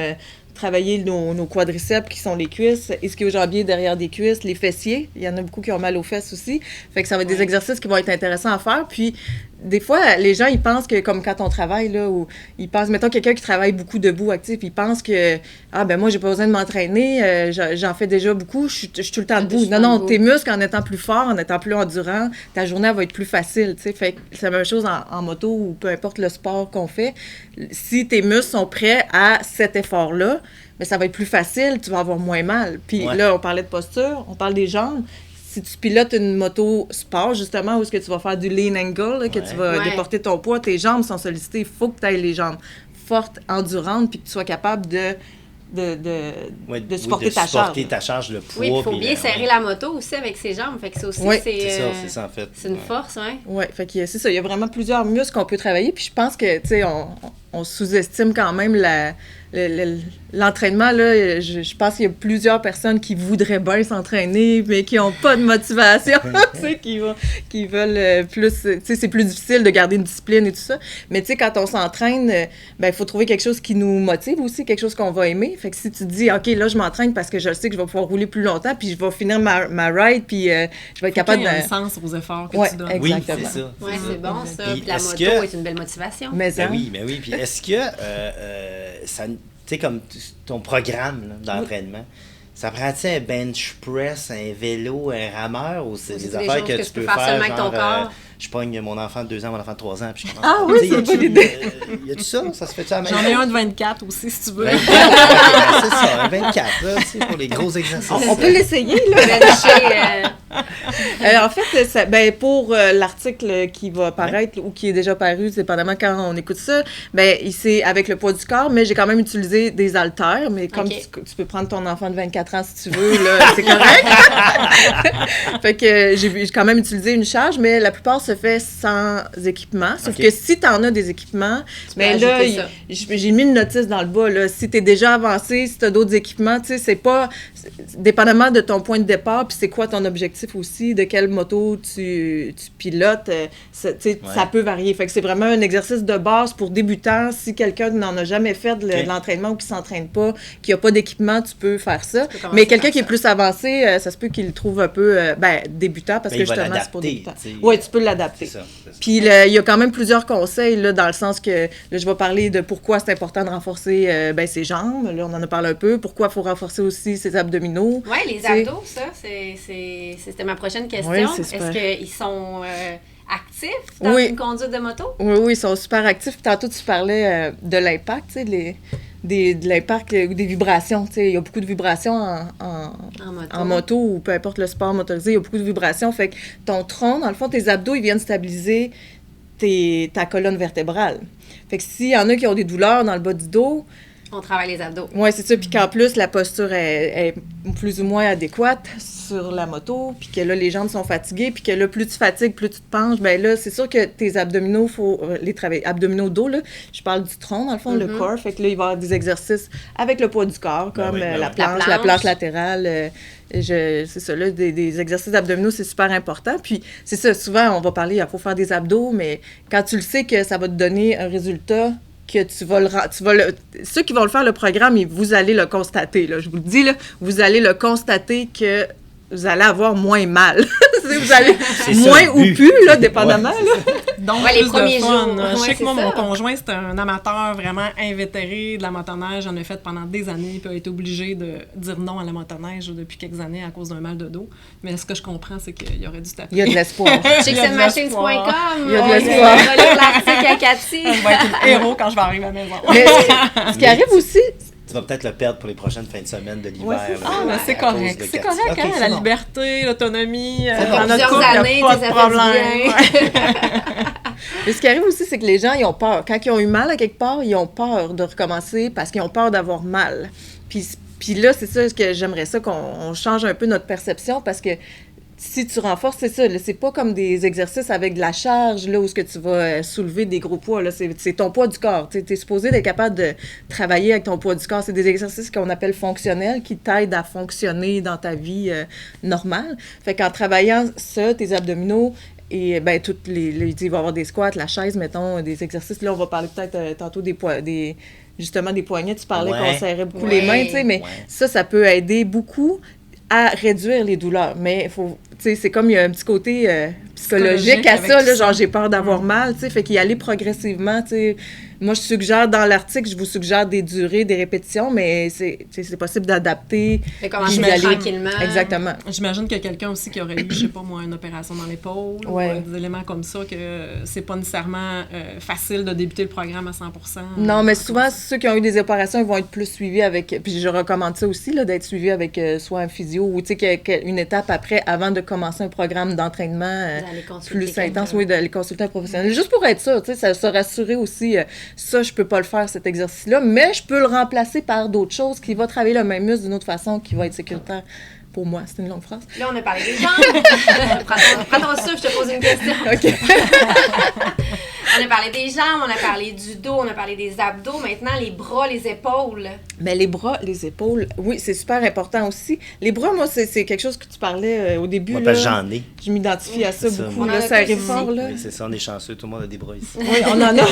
travailler nos quadriceps qui sont les cuisses, ischio-jambiers derrière des cuisses, les fessiers. Il y en a beaucoup qui ont mal aux fesses aussi. Fait que ça va être des exercices qui vont être intéressants à faire. Puis, des fois, les gens, ils pensent que, comme quand on travaille, là, où ils pensent, mettons, quelqu'un qui travaille beaucoup debout, actif, ils pensent que, moi, j'ai pas besoin de m'entraîner, j'en fais déjà beaucoup, je suis tout le temps debout. Non, tes muscles, en étant plus forts, en étant plus endurant, ta journée, elle va être plus facile, tu sais. Fait que c'est la même chose en moto ou peu importe le sport qu'on fait. Si tes muscles sont prêts à cet effort-là, mais ça va être plus facile, tu vas avoir moins mal. Puis là, on parlait de posture, on parle des jambes. Si tu pilotes une moto sport, justement, où est-ce que tu vas faire du lean angle, là, que tu vas déporter ton poids, tes jambes sont sollicitées, il faut que tu aies les jambes fortes, endurantes, puis que tu sois capable de supporter ta charge. Supporter ta charge, le poids. Oui, il faut bien serrer la moto aussi avec ses jambes, fait que ça aussi, c'est ça, en fait. C'est une force, Oui, fait que c'est ça, il y a vraiment plusieurs muscles qu'on peut travailler, puis je pense que, tu sais, on sous-estime quand même l'entraînement, là. Je pense qu'il y a plusieurs personnes qui voudraient bien s'entraîner, mais qui n'ont pas de motivation, tu sais, qui veulent plus... Tu sais, c'est plus difficile de garder une discipline et tout ça. Mais tu sais, quand on s'entraîne, il faut trouver quelque chose qui nous motive aussi, quelque chose qu'on va aimer. Fait que si tu te dis, OK, là, je m'entraîne parce que je sais que je vais pouvoir rouler plus longtemps, puis je vais finir ma ride, puis je vais être capable de... Il y a un sens aux efforts que tu donnes. Exactement. Oui, c'est ça. Oui, c'est bon, ça. Puis la moto est une belle motivation. Mais oui. Puis est-ce que ça... Tu sais, comme ton programme là, d'entraînement, ça prend-tu un bench press, un vélo, un rameur, ou c'est des affaires que tu peux faire seulement avec ton corps? Je pogne mon enfant de 2 ans, mon enfant de 3 ans, puis je commence. Ah oui, c'est une bonne idée. Y a-tu ça? Ça se fait-tu à la J'en ai un de 24 aussi, si tu veux. 24, c'est ça, un 24, là, tu sais, pour les gros exercices. On peut l'essayer, là. En fait, pour l'article qui va paraître ou qui est déjà paru, dépendamment quand on écoute ça, c'est avec le poids du corps, mais j'ai quand même utilisé des haltères, mais comme tu peux prendre ton enfant de 24 ans si tu veux, là, c'est correct. Fait que j'ai quand même utilisé une charge, mais la plupart se fait sans équipement. Sauf que si tu en as des équipements, là, j'ai mis une notice dans le bas, là. Si tu es déjà avancé, si tu as d'autres équipements, tu sais, c'est pas... Dépendamment de ton point de départ, puis c'est quoi ton objectif aussi, de quelle moto tu pilotes, ça peut varier. Fait que c'est vraiment un exercice de base pour débutants. Si quelqu'un n'en a jamais fait de l'entraînement ou qui s'entraîne pas, qui a pas d'équipement, tu peux faire ça. Mais quelqu'un qui est plus avancé, ça se peut qu'il le trouve un peu débutant, parce que justement, c'est pour débutants. Oui, tu peux l'adapter. C'est ça. Puis il y a quand même plusieurs conseils, là, dans le sens que, là, je vais parler de pourquoi c'est important de renforcer ses jambes. Là, on en a parlé un peu. Pourquoi il faut renforcer aussi ses abdominaux. Oui, les abdos, ça, c'était ma prochaine question. Oui, est-ce qu'ils sont actifs dans une conduite de moto? Oui, ils sont super actifs. Tantôt, tu parlais de l'impact, tu sais, de l'impact ou des vibrations. Tu sais, il y a beaucoup de vibrations en en moto ou peu importe le sport motorisé, il y a beaucoup de vibrations. Fait que ton tronc, dans le fond, tes abdos, ils viennent stabiliser ta colonne vertébrale. Fait que s'il y en a qui ont des douleurs dans le bas du dos, on travaille les abdos. Oui, c'est ça. Puis qu'en plus, la posture est plus ou moins adéquate sur la moto, puis que là, les jambes sont fatiguées, puis que là, plus tu fatigues, plus tu te penches, bien là, c'est sûr que tes abdominaux, il faut les travailler. Abdominaux dos, là, je parle du tronc, dans le fond, le corps. Fait que là, il va y avoir des exercices avec le poids du corps, comme la planche latérale. C'est ça, là, des exercices d'abdominaux, c'est super important. Puis c'est ça, souvent, on va parler, il faut faire des abdos, mais quand tu le sais que ça va te donner un résultat, que ceux qui vont le faire, le programme, vous allez le constater, là, je vous le dis, là, vous allez le constater que vous allez avoir moins mal. Vous allez moins ou plus, là, dépendamment. Là. Donc, les premiers jours. Je sais que moi, mon conjoint, c'est un amateur vraiment invétéré de la motoneige. J'en ai fait pendant des années, puis a été obligé de dire non à la motoneige depuis quelques années à cause d'un mal de dos. Mais ce que je comprends, c'est qu'il aurait dû taper. Il y a de l'espoir. Chicksenmachines.com. Il y a de l'espoir. On va lire l'article à Cathy. Je vais être un héros quand je vais arriver à la maison. Mais ce qui arrive aussi... Tu vas peut-être le perdre pour les prochaines fins de semaine de l'hiver. Ouais, c'est correct. C'est correct, okay, hein, la liberté, l'autonomie. Dans notre couple, il n'y a pas de problème. Mais ce qui arrive aussi, c'est que les gens, ils ont peur. Quand ils ont eu mal à quelque part, ils ont peur de recommencer parce qu'ils ont peur d'avoir mal. Puis là, c'est ça que j'aimerais ça, qu'on change un peu notre perception parce que si tu renforces, c'est ça, là, c'est pas comme des exercices avec de la charge, là, où ce que tu vas soulever des gros poids, là, c'est ton poids du corps. Tu es supposé d'être capable de travailler avec ton poids du corps. C'est des exercices qu'on appelle fonctionnels, qui t'aident à fonctionner dans ta vie normale. Fait qu'en travaillant ça, tes abdominaux, et ben toutes il va y avoir des squats, la chaise, mettons, des exercices. Là, on va parler peut-être tantôt justement des poignets. Tu parlais qu'on serrait beaucoup les mains, tu sais, mais ça peut aider beaucoup à réduire les douleurs. Mais il faut, tu sais, c'est comme il y a un petit côté psychologique à ça, là, genre j'ai peur d'avoir mal, tu sais, fait qu'y aller progressivement, tu sais. Moi, je suggère dans l'article, je vous suggère des durées, des répétitions, mais c'est possible d'adapter. Mais commencer tranquillement. Exactement. J'imagine qu'il y a quelqu'un aussi qui aurait eu, je sais pas moi, une opération dans l'épaule ou des éléments comme ça, que c'est pas nécessairement facile de débuter le programme à 100%. Non, mais souvent, ceux qui ont eu des opérations, ils vont être plus suivis avec... Puis je recommande ça aussi, là, d'être suivi avec soit un physio ou, tu sais, une étape après, avant de commencer un programme d'entraînement plus intense. Oui, d'aller consulter un professionnel. Juste pour être sûr, tu sais, se rassurer aussi... ça, je peux pas le faire, cet exercice-là, mais je peux le remplacer par d'autres choses qui vont travailler le même muscle d'une autre façon, qui va être sécuritaire pour moi. C'est une longue phrase. Là, on a parlé des jambes. prends ton souffle, je te pose une question. OK. On a parlé des jambes, on a parlé du dos, on a parlé des abdos. Maintenant, les bras, les épaules. Mais les bras, les épaules, oui, c'est super important aussi. Les bras, moi, c'est quelque chose que tu parlais au début. Moi, là, j'en ai. Je m'identifie à ça beaucoup. Là, ça arrive fort, là. Oui, c'est ça, on est chanceux. Tout le monde a des bras ici. Oui, on en a.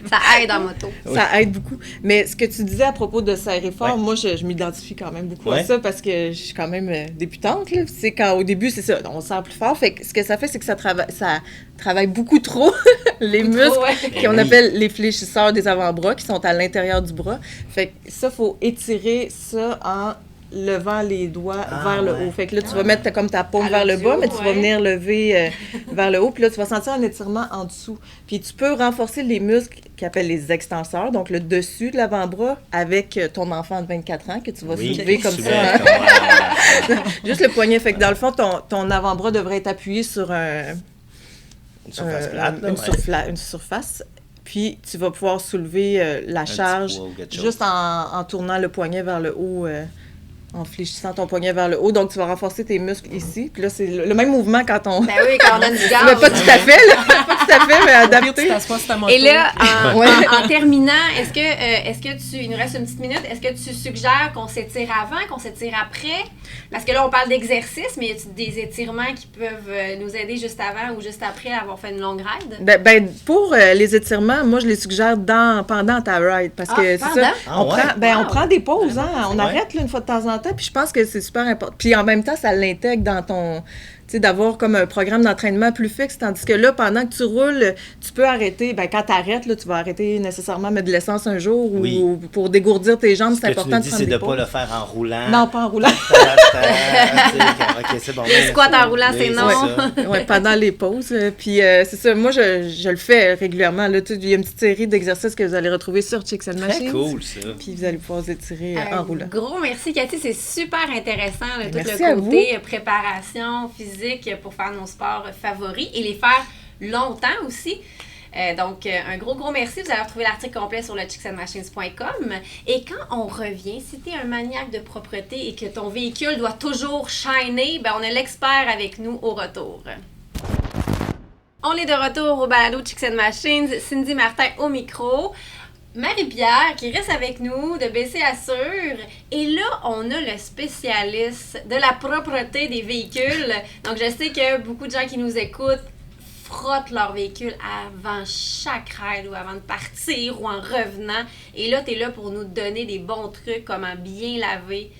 Ça aide en moto. Oui. Ça aide beaucoup. Mais ce que tu disais à propos de serrer fort, moi, je m'identifie quand même beaucoup à ça parce que je suis quand même débutante. Là. C'est quand, au début, c'est ça, on serre plus fort. Fait que ce que ça fait, c'est que ça travaille beaucoup trop les muscles qu'on appelle les fléchisseurs des avant-bras qui sont à l'intérieur du bras. Fait que ça, il faut étirer ça en levant les doigts vers le haut. Fait que là, tu vas mettre comme ta paume vers le bas, mais tu vas venir lever vers le haut. Puis là, tu vas sentir un étirement en dessous. Puis tu peux renforcer les muscles qu'ils appellent les extenseurs, donc le dessus de l'avant-bras, avec ton enfant de 24 ans que tu vas soulever comme ça. Hein? Juste le poignet. Fait que dans le fond, ton avant-bras devrait être appuyé sur une surface plate. Une surface. Puis, tu vas pouvoir soulever la charge juste en tournant le poignet vers le haut, en fléchissant ton poignet vers le haut. Donc, tu vas renforcer tes muscles ici. Puis là, c'est le même mouvement quand on... Ben oui, quand on donne du gaz. Mais pas tout à fait, là. Pas tout à fait, mais adapté. Et là, en terminant, est-ce que il nous reste une petite minute, est-ce que tu suggères qu'on s'étire avant, qu'on s'étire après? Parce que là, on parle d'exercice, mais y a-t-il des étirements qui peuvent nous aider juste avant ou juste après avoir fait une longue ride? Ben pour les étirements, moi, je les suggère pendant ta ride. Parce que c'est ça. On prend des pauses, hein. On arrête là, une fois de temps en temps. Puis je pense que c'est super important. Puis en même temps, ça l'intègre dans ton... sais, d'avoir comme un programme d'entraînement plus fixe, tandis que là, pendant que tu roules, tu peux arrêter. Ben, quand tu arrêtes, là, tu vas arrêter nécessairement mettre de l'essence un jour ou pour dégourdir tes jambes, c'est important de prendre c'est des de pauses. pas le faire en roulant. Non, pas en roulant. OK, c'est bon. Le squat en roulant, c'est non. Oui, pendant les pauses. Puis c'est ça, moi, je le fais régulièrement. Là, il y a une petite série d'exercices que vous allez retrouver sur Chicks and Machines. Très cool, ça. Puis vous allez pouvoir vous étirer en roulant. Gros merci, Cathy. C'est super intéressant, là, tout Merci le côté préparation physique pour faire nos sports favoris et les faire longtemps aussi. Donc, un gros merci. Vous allez retrouver l'article complet sur le chicksandmachines.com. Et quand on revient, si tu es un maniaque de propreté et que ton véhicule doit toujours shiner, ben on a l'expert avec nous au retour. On est de retour au balado Chicks and Machines. Cindy Martin au micro. Marie-Pierre qui reste avec nous de BC Assure. Et là, on a le spécialiste de la propreté des véhicules. Donc, je sais que beaucoup de gens qui nous écoutent frottent leur véhicule avant chaque ride ou avant de partir ou en revenant. Et là, tu es là pour nous donner des bons trucs, comment bien laver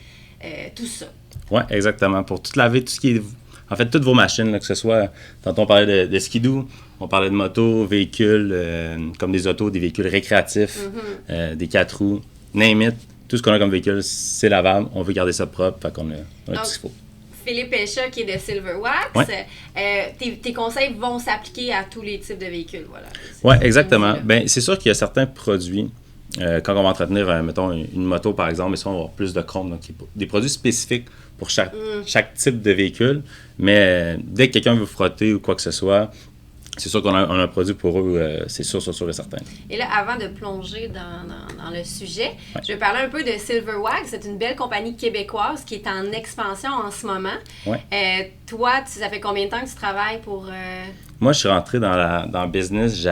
tout ça. Oui, exactement. Pour tout laver, tout ce qui est... En fait, toutes vos machines, là, que ce soit... Tantôt, on parlait de skidoo, on parlait de motos, véhicules, comme des autos, des véhicules récréatifs, des 4 roues, name it. Tout ce qu'on a comme véhicule, c'est lavable. On veut garder ça propre, fait qu'on a tout ce qu'il faut. Philippe Echa, qui est de Silverwax, tes conseils vont s'appliquer à tous les types de véhicules. Voilà. Oui, exactement. Bien, c'est sûr qu'il y a certains produits, quand on va entretenir, mettons, une moto, par exemple, mais ça, on va avoir plus de chrome. Donc, des produits spécifiques pour chaque type de véhicule. Mais dès que quelqu'un veut frotter ou quoi que ce soit, c'est sûr qu'on a un produit pour eux, c'est sûr et certain. Et là, avant de plonger dans le sujet, je vais parler un peu de Silverwax. C'est une belle compagnie québécoise qui est en expansion en ce moment. Ouais. Toi, ça fait combien de temps que tu travailles pour... Moi, je suis rentré dans le business,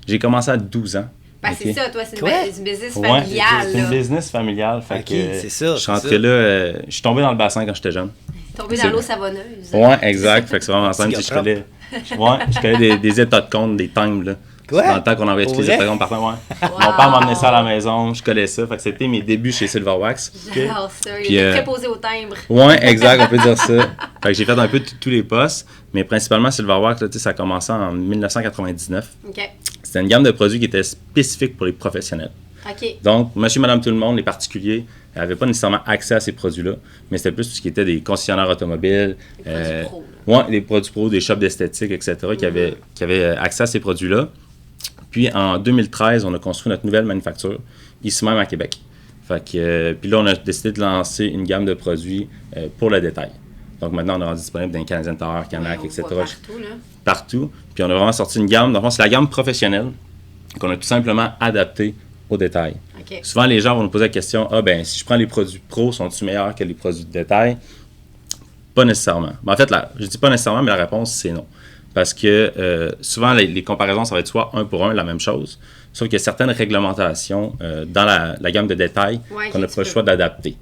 j'ai commencé à 12 ans. Ben, okay. C'est ça, toi, c'est une business familiale. C'est une business familiale. Fait OK, que, c'est ça. Je suis rentré là, je suis tombé dans le bassin quand j'étais jeune. Tombé dans l'eau savonneuse. Oui, exact. Fait que c'est vraiment simple. Je connais des états de compte, des times, là. Quoi? Dans le temps qu'on envoyait tous les états de compte par temps, Mon père m'emmenait ça à la maison, je collais ça. Fait que c'était mes débuts chez Silverwax. J'adore ça. Il est très posé au timbre. Oui, exact, on peut dire ça. Fait que j'ai fait un peu tous les postes, mais principalement Silverwax, là, ça a commencé en 1999. OK. C'était une gamme de produits qui était spécifique pour les professionnels. OK. Donc, monsieur, madame, tout le monde, les particuliers, n'avaient pas nécessairement accès à ces produits-là, mais c'était plus tout ce qui était des concessionnaires automobiles, des produits pro, des shops d'esthétique, etc., qui avaient accès à ces produits-là. Puis, en 2013, on a construit notre nouvelle manufacture, ici même à Québec. Fait que, puis là, on a décidé de lancer une gamme de produits pour le détail. Donc, maintenant, on est rendu disponible dans les Canadian Tire, Canac, etc. Partout, là. Partout. Puis, on a vraiment sorti une gamme. Donc, c'est la gamme professionnelle qu'on a tout simplement adaptée au détail. Okay. Souvent, les gens vont nous poser la question, si je prends les produits pro, sont-ils meilleurs que les produits de détail? Pas nécessairement. Ben, en fait, je dis pas nécessairement, mais la réponse, c'est non. Parce que souvent, les comparaisons, ça va être soit un pour un, la même chose, sauf qu'il y a certaines réglementations dans la gamme de détail qu'on n'a pas le choix d'adapter.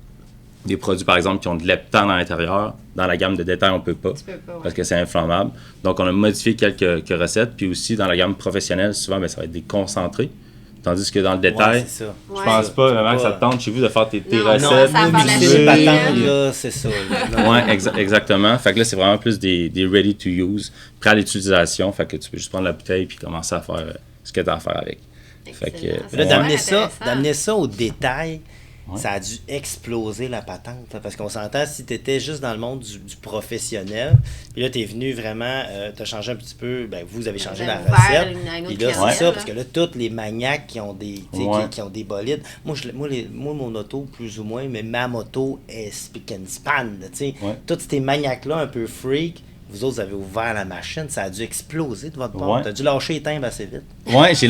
Des produits, par exemple, qui ont de l'heptane à l'intérieur, dans la gamme de détail, on ne peut pas, parce que c'est inflammable. Donc, on a modifié quelques recettes, puis aussi, dans la gamme professionnelle, souvent, ça va être des concentrés. Tandis que dans le détail, je pense pas vraiment que ça te tente chez vous de faire tes recettes. Non, c'est ça. Oui, exactement. Fait que là, c'est vraiment plus des ready to use, prêts à l'utilisation. Fait que tu peux juste prendre la bouteille puis commencer à faire ce que tu as à faire avec. Fait que, là, d'amener ça au détail, ça a dû exploser la patente. Parce qu'on s'entend, si tu étais juste dans le monde du professionnel, puis là, tu es venu vraiment, tu as changé un petit peu, vous avez changé la recette. Puis là, c'est ça, parce que là, tous les maniaques qui ont des, qui ont des bolides, moi, mon auto, plus ou moins, mais ma moto est spick and span. Tous ces maniaques-là, un peu freak, vous autres, vous avez ouvert la machine, ça a dû exploser de votre part. Tu as dû lâcher les timbres assez vite. Oui, j'ai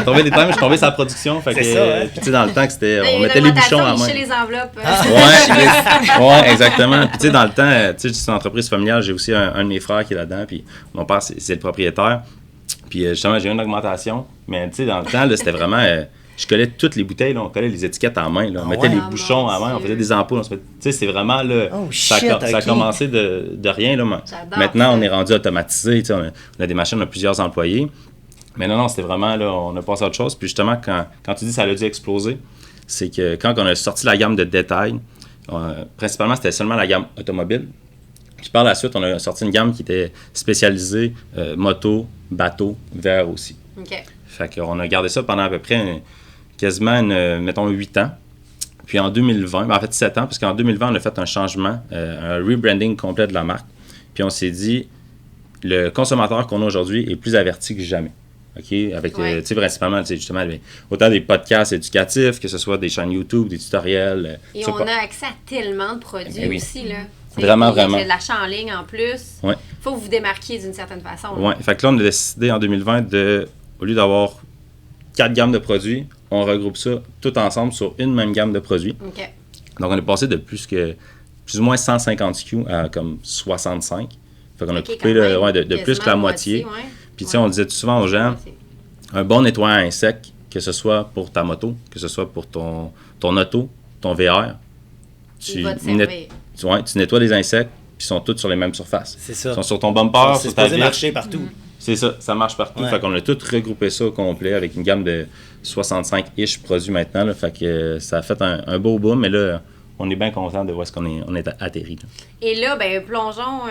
tombé les timbres, je suis tombé sur la production. Fait que, ça, hein? Puis tu sais, dans le temps, on mettait les bouchons en main. Les enveloppes. Oui, exactement. Puis tu sais, dans le temps, c'est une entreprise familiale, j'ai aussi un de mes frères qui est là-dedans, puis mon père, c'est le propriétaire. Puis justement, j'ai eu une augmentation, mais tu sais, dans le temps, là, c'était vraiment... je collais toutes les bouteilles, là, on collait les étiquettes en main, là, on mettait les bouchons en main, on faisait des ampoules. Tu sais, c'est vraiment, là, ça a commencé de rien. Là, maintenant, on est rendu automatisé, tu sais, on a des machines, on a plusieurs employés. Mais non, c'était vraiment, là, on a passé à autre chose. Puis justement, quand tu dis que ça a dû exploser, c'est que quand on a sorti la gamme de détail, principalement, c'était seulement la gamme automobile. Puis par la suite, on a sorti une gamme qui était spécialisée moto, bateau, VR aussi. OK. Fait qu'on a gardé ça pendant à peu près quasiment, mettons, 8 ans. Puis en 2020, en fait 7 ans, parce qu'en 2020, on a fait un changement, un rebranding complet de la marque. Puis on s'est dit, le consommateur qu'on a aujourd'hui est plus averti que jamais. OK? Avec, tu sais, principalement, justement, autant des podcasts éducatifs, que ce soit des chaînes YouTube, des tutoriels. Et on a accès à tellement de produits aussi, là. Vraiment, Il y a vraiment. de l'achat en ligne en plus. Ouais. Faut que vous démarquiez d'une certaine façon. Oui. Fait que là, on a décidé en 2020 au lieu d'avoir 4 gammes de produits, on regroupe ça tout ensemble sur une même gamme de produits. OK. Donc, on est passé de plus ou moins 150 SKU à comme 65. Fait qu'on a coupé de plus que la moitié. Ouais. Puis, tu sais, on disait souvent aux gens, un bon nettoyant à insectes, que ce soit pour ta moto, que ce soit pour ton auto, ton VR, tu nettoies les insectes, puis ils sont tous sur les mêmes surfaces. C'est ça. Ils sont sur ton bumper, C'est sur ta supposé vitre. marcher partout. C'est ça marche partout. Ouais. Fait qu'on a tout regroupé ça au complet avec une gamme de 65-ish produits maintenant. Là. Fait que ça a fait un beau boom, mais là, on est bien content de voir ce qu'on est atterri. Là. Et là, ben plongeons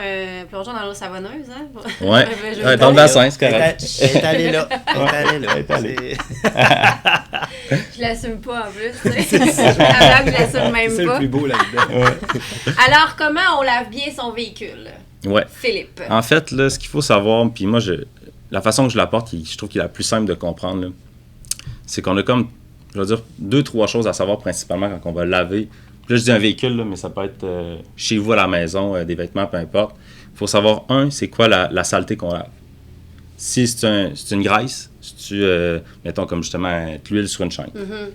dans l'eau savonneuse. Hein? Ouais, dans le bassin, c'est correct. Elle est allée là. Elle est allée là. Je l'assume pas en plus. Avant que je l'assume même C'est pas. le plus beau là-dedans. Alors, comment on lave bien son véhicule? Ouais. Philippe. En fait, là, ce qu'il faut savoir, puis moi, la façon que je l'apporte, je trouve qu'il est la plus simple de comprendre, là, c'est qu'on a comme, je veux dire, 2-3 choses à savoir principalement quand on va laver. Puis là, je dis un véhicule, là, mais ça peut être chez vous à la maison, des vêtements, peu importe. Il faut savoir, c'est quoi la saleté qu'on lave. Si c'est une graisse, si tu, mettons comme justement de l'huile sur une chaîne,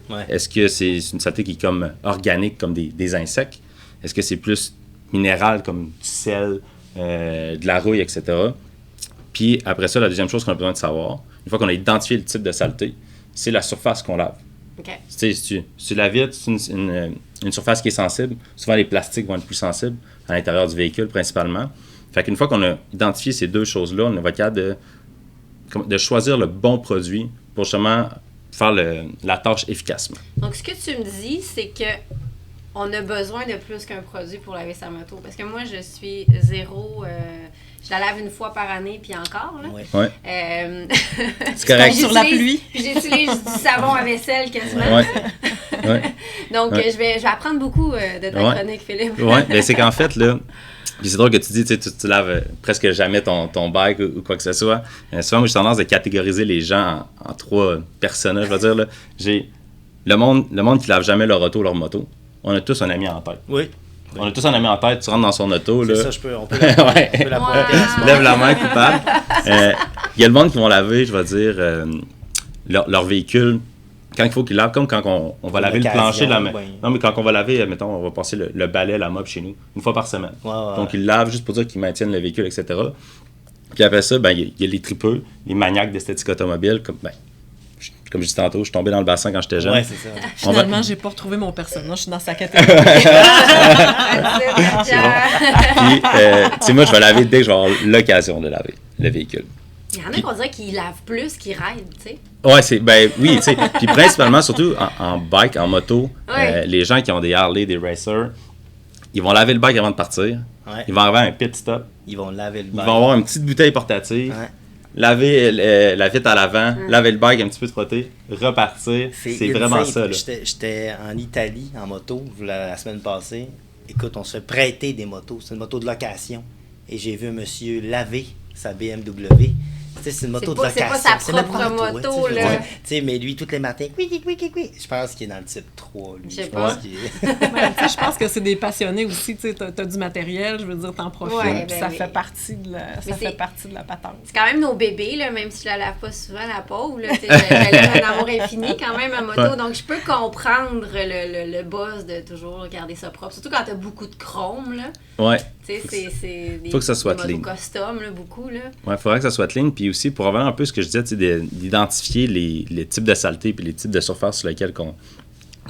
Ouais. est-ce que c'est une saleté qui est comme organique, comme des insectes? Est-ce que c'est plus minéral, comme du sel, de la rouille, etc.? Puis après ça, la deuxième chose qu'on a besoin de savoir, une fois qu'on a identifié le type de saleté, c'est la surface qu'on lave. OK. Si tu la vitres, c'est une surface qui est sensible. Souvent, les plastiques vont être plus sensibles à l'intérieur du véhicule, principalement. Fait qu'une fois qu'on a identifié ces deux choses-là, on va être capable de choisir le bon produit pour justement faire la tâche efficacement. Donc, ce que tu me dis, c'est que on a besoin de plus qu'un produit pour laver sa moto. Parce que moi, je suis zéro... je la lave une fois par année, puis encore. Là. Ouais. C'est correct. Sur la pluie. J'utilise du savon à vaisselle quasiment. Ouais. Donc, je vais apprendre beaucoup de ta chronique, Philippe. Oui, mais c'est qu'en fait, là, puis c'est drôle que tu dis, tu laves presque jamais ton bike ou quoi que ce soit. Souvent, moi, j'ai tendance de catégoriser les gens en 3 personnages. Je veux dire, là, j'ai le monde qui lave jamais leur auto ou leur moto. On a tous un ami en tête. Oui. On a tous un ami en tête, tu rentres dans son auto. C'est là. ça, on peut la pointer. On peut la pointer à ce moment. Lève la main coupable. Il y a le monde qui vont laver, je vais dire, leur véhicule quand il faut qu'ils lavent, comme quand on va laver le plancher de la maison. Non, mais quand on va laver, mettons, on va passer le balai, la mop chez nous, une fois par semaine. Ouais. Donc, ils lavent juste pour dire qu'ils maintiennent le véhicule, etc. Puis après ça, ben, il y a les tripeux, les maniaques d'esthétique automobile, comme je disais tantôt, je suis tombé dans le bassin quand j'étais jeune. Ouais, c'est ça. Finalement, j'ai pas retrouvé mon personnage, je suis dans sa catégorie. Puis, tu sais, moi, je vais laver dès que je vais avoir l'occasion de laver le véhicule. Il y en a qu'on dirait qu'ils lavent plus qu'ils raident, tu sais. Ouais, oui, tu sais. Puis principalement, surtout en bike, en moto, Ouais. les gens qui ont des Harley, des racers, ils vont laver le bike avant de partir. Ouais. Ils vont avoir un pit stop. Ils vont laver le Ils bike. vont avoir une petite bouteille portative. Ouais. Laver la vitre à l'avant, laver le bike un petit peu de frotter, repartir. C'est vraiment ça. Là. J'étais en Italie en moto la semaine passée. Écoute, on se fait prêter des motos. C'est une moto de location. Et j'ai vu un monsieur laver sa BMW. Tu sais, c'est une moto de location. C'est pas sa même propre une moto, tu sais, là. Tu sais, mais lui, tous les matins, je pense qu'il est dans le type 3, lui. Je sais pas. pense qu'il est- Ouais, tu sais, je pense que c'est des passionnés aussi. Tu sais, t'as du matériel, je veux dire, t'en profites. Ouais, puis ben ça oui. fait partie de la, Mais ça c'est- fait partie de la patente. C'est quand même nos bébés, là, même si je la lave pas souvent, la pauvre. Là, j'allais un amour infini quand même à moto. Ouais. Donc, je peux comprendre le buzz de toujours garder ça propre. Surtout quand t'as beaucoup de chrome, là. Ouais. Tu sais, c'est des, Faut que ça soit des motos clean. custom, là, beaucoup, là. Ouais, il faudrait que ça soit clean. Puis aussi, pour revenir un peu à ce que je disais, tu sais, d'identifier les types de saleté puis les types de surfaces sur lesquelles qu'on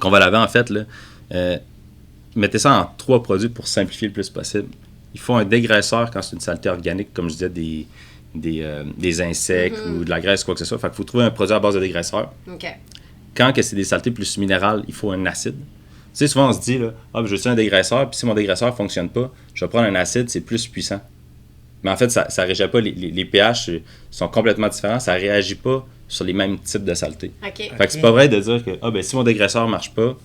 va laver, en fait, là, mettez ça en 3 produits pour simplifier le plus possible. Il faut un dégraisseur quand c'est une saleté organique, comme je disais, des insectes ou de la graisse, quoi que ce soit. Fait qu'il faut trouver un produit à base de dégraisseur. OK. Quand que c'est des saletés plus minérales, il faut un acide. sais, souvent, on se dit, là, je veux un dégraisseur, puis si mon dégraisseur ne fonctionne pas, je vais prendre un acide, c'est plus puissant. Mais en fait, ça ne réagit pas. Les pH sont complètement différents. Ça ne réagit pas sur les mêmes types de saleté. OK. Fait que c'est pas vrai de dire que si mon dégraisseur ne marche pas,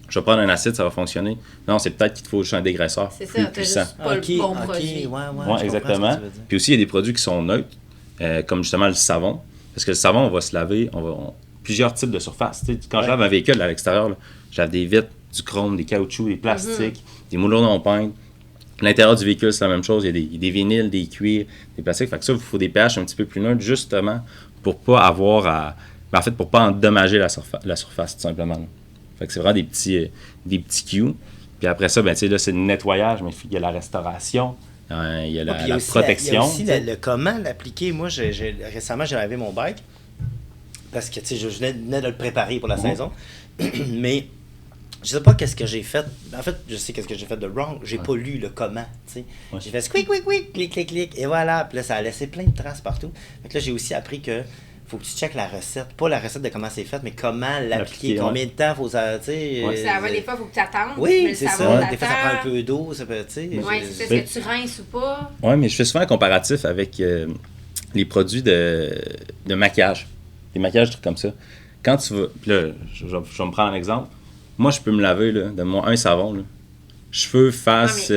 je vais prendre un acide, ça va fonctionner. Non, c'est peut-être qu'il te faut juste un dégraisseur plus puissant. Juste pas le bon produit. Ouais, exactement. Puis aussi, il y a des produits qui sont neutres, comme justement le savon. Parce que le savon, on va se laver, plusieurs types de surfaces. Tu sais, quand je lave un véhicule à l'extérieur, là, je lave des vitres, du chrome, des caoutchoucs, des plastiques, des moulures non peintes. L'intérieur du véhicule, c'est la même chose. Il y a des vinyles, des cuirs, des plastiques. Fait que ça, il faut des pH un petit peu plus neutres, justement, pour pas avoir pour pas endommager la surface, tout simplement. Là. Fait que c'est vraiment des petits cues. Puis après ça, ben, tu sais, là, c'est le nettoyage, mais il y a la restauration, il y a la protection. Il y a aussi le comment l'appliquer. Moi, récemment, j'ai lavé mon bike parce que, tu sais, je venais de le préparer pour la saison. Mais je sais pas qu'est-ce que j'ai fait. En fait, je sais qu'est-ce que j'ai fait de wrong. J'ai pas lu le comment, tu sais. J'ai fait squeak, quick, quick, clic, clic, clic, et voilà. Puis là, ça a laissé plein de traces partout. Fait que là, j'ai aussi appris que faut que tu checkes la recette. Pas la recette de comment c'est fait, mais comment l'appliquer. Combien de temps faut ça, tu sais. Des fois, il faut que tu attendes. Oui, c'est ça. Des fois, ça prend un peu d'eau, ça peut, tu sais. Oui, c'est ça. Est-ce que tu rinces ou pas? Oui, mais je fais souvent un comparatif avec les produits de maquillage. Des maquillages, des trucs comme ça. Quand tu vas. Puis là, je vais me prendre un exemple. Moi, je peux me laver, là, donne-moi un savon, là. Cheveux, face,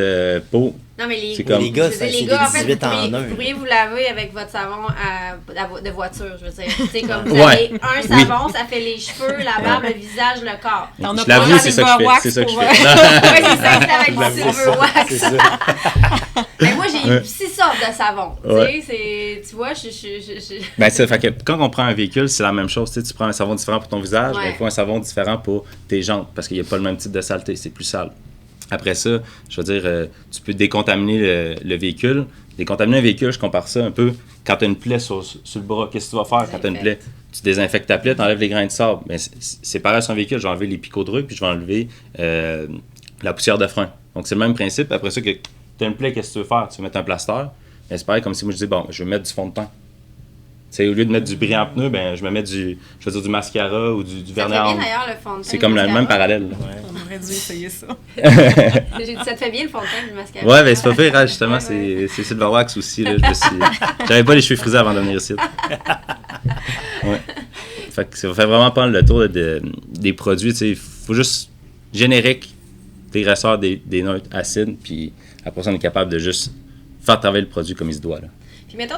peau. Non, mais les gars, c'est des 18 en 1. Vous pourriez vous laver avec votre savon de voiture, je veux dire. C'est comme vous avez un savon, ça fait les cheveux, la barbe, le visage, le corps. Je l'avoue, c'est ça que je fais. C'est ça que je fais. Oui, c'est ça, c'est avec du silver wax. Mais moi, j'ai 6 sortes de savon. Tu vois, Ben, c'est fait que quand on prend un véhicule, c'est la même chose. Tu prends un savon différent pour ton visage, mais il faut un savon différent pour tes jantes parce qu'il n'y a pas le même type de saleté, c'est plus sale. Après ça, je veux dire, tu peux décontaminer le véhicule. Décontaminer un véhicule, je compare ça un peu quand tu as une plaie sur le bras. Qu'est-ce que tu vas faire quand tu as une plaie? Tu désinfectes ta plaie, tu enlèves les grains de sable. Mais c'est pareil sur un véhicule, je vais enlever les picots de rue puis je vais enlever la poussière de frein. Donc c'est le même principe. Après ça, que tu as une plaie, qu'est-ce que tu veux faire? Tu veux mettre un plaster. Mais c'est pareil comme si moi je disais, bon, je vais mettre du fond de teint. Au lieu de mettre du brillant pneu, ben, je vais mettre du mascara ou du vernis à ongles. D'ailleurs, le fond de teint. C'est comme le même parallèle. On aurait dû essayer ça. Ça te fait bien le fond de teint du mascara. Ouais, ben c'est pas pire, hein, justement, c'est Silver Wax aussi. Là, j'avais pas les cheveux frisés avant de venir ici. Ouais. Fait que ça fait vraiment prendre le tour des produits. Il faut juste générique, dégraisseur, des neutres acides, puis après ça, on est capable de juste faire travailler le produit comme il se doit. Là. Puis mettons,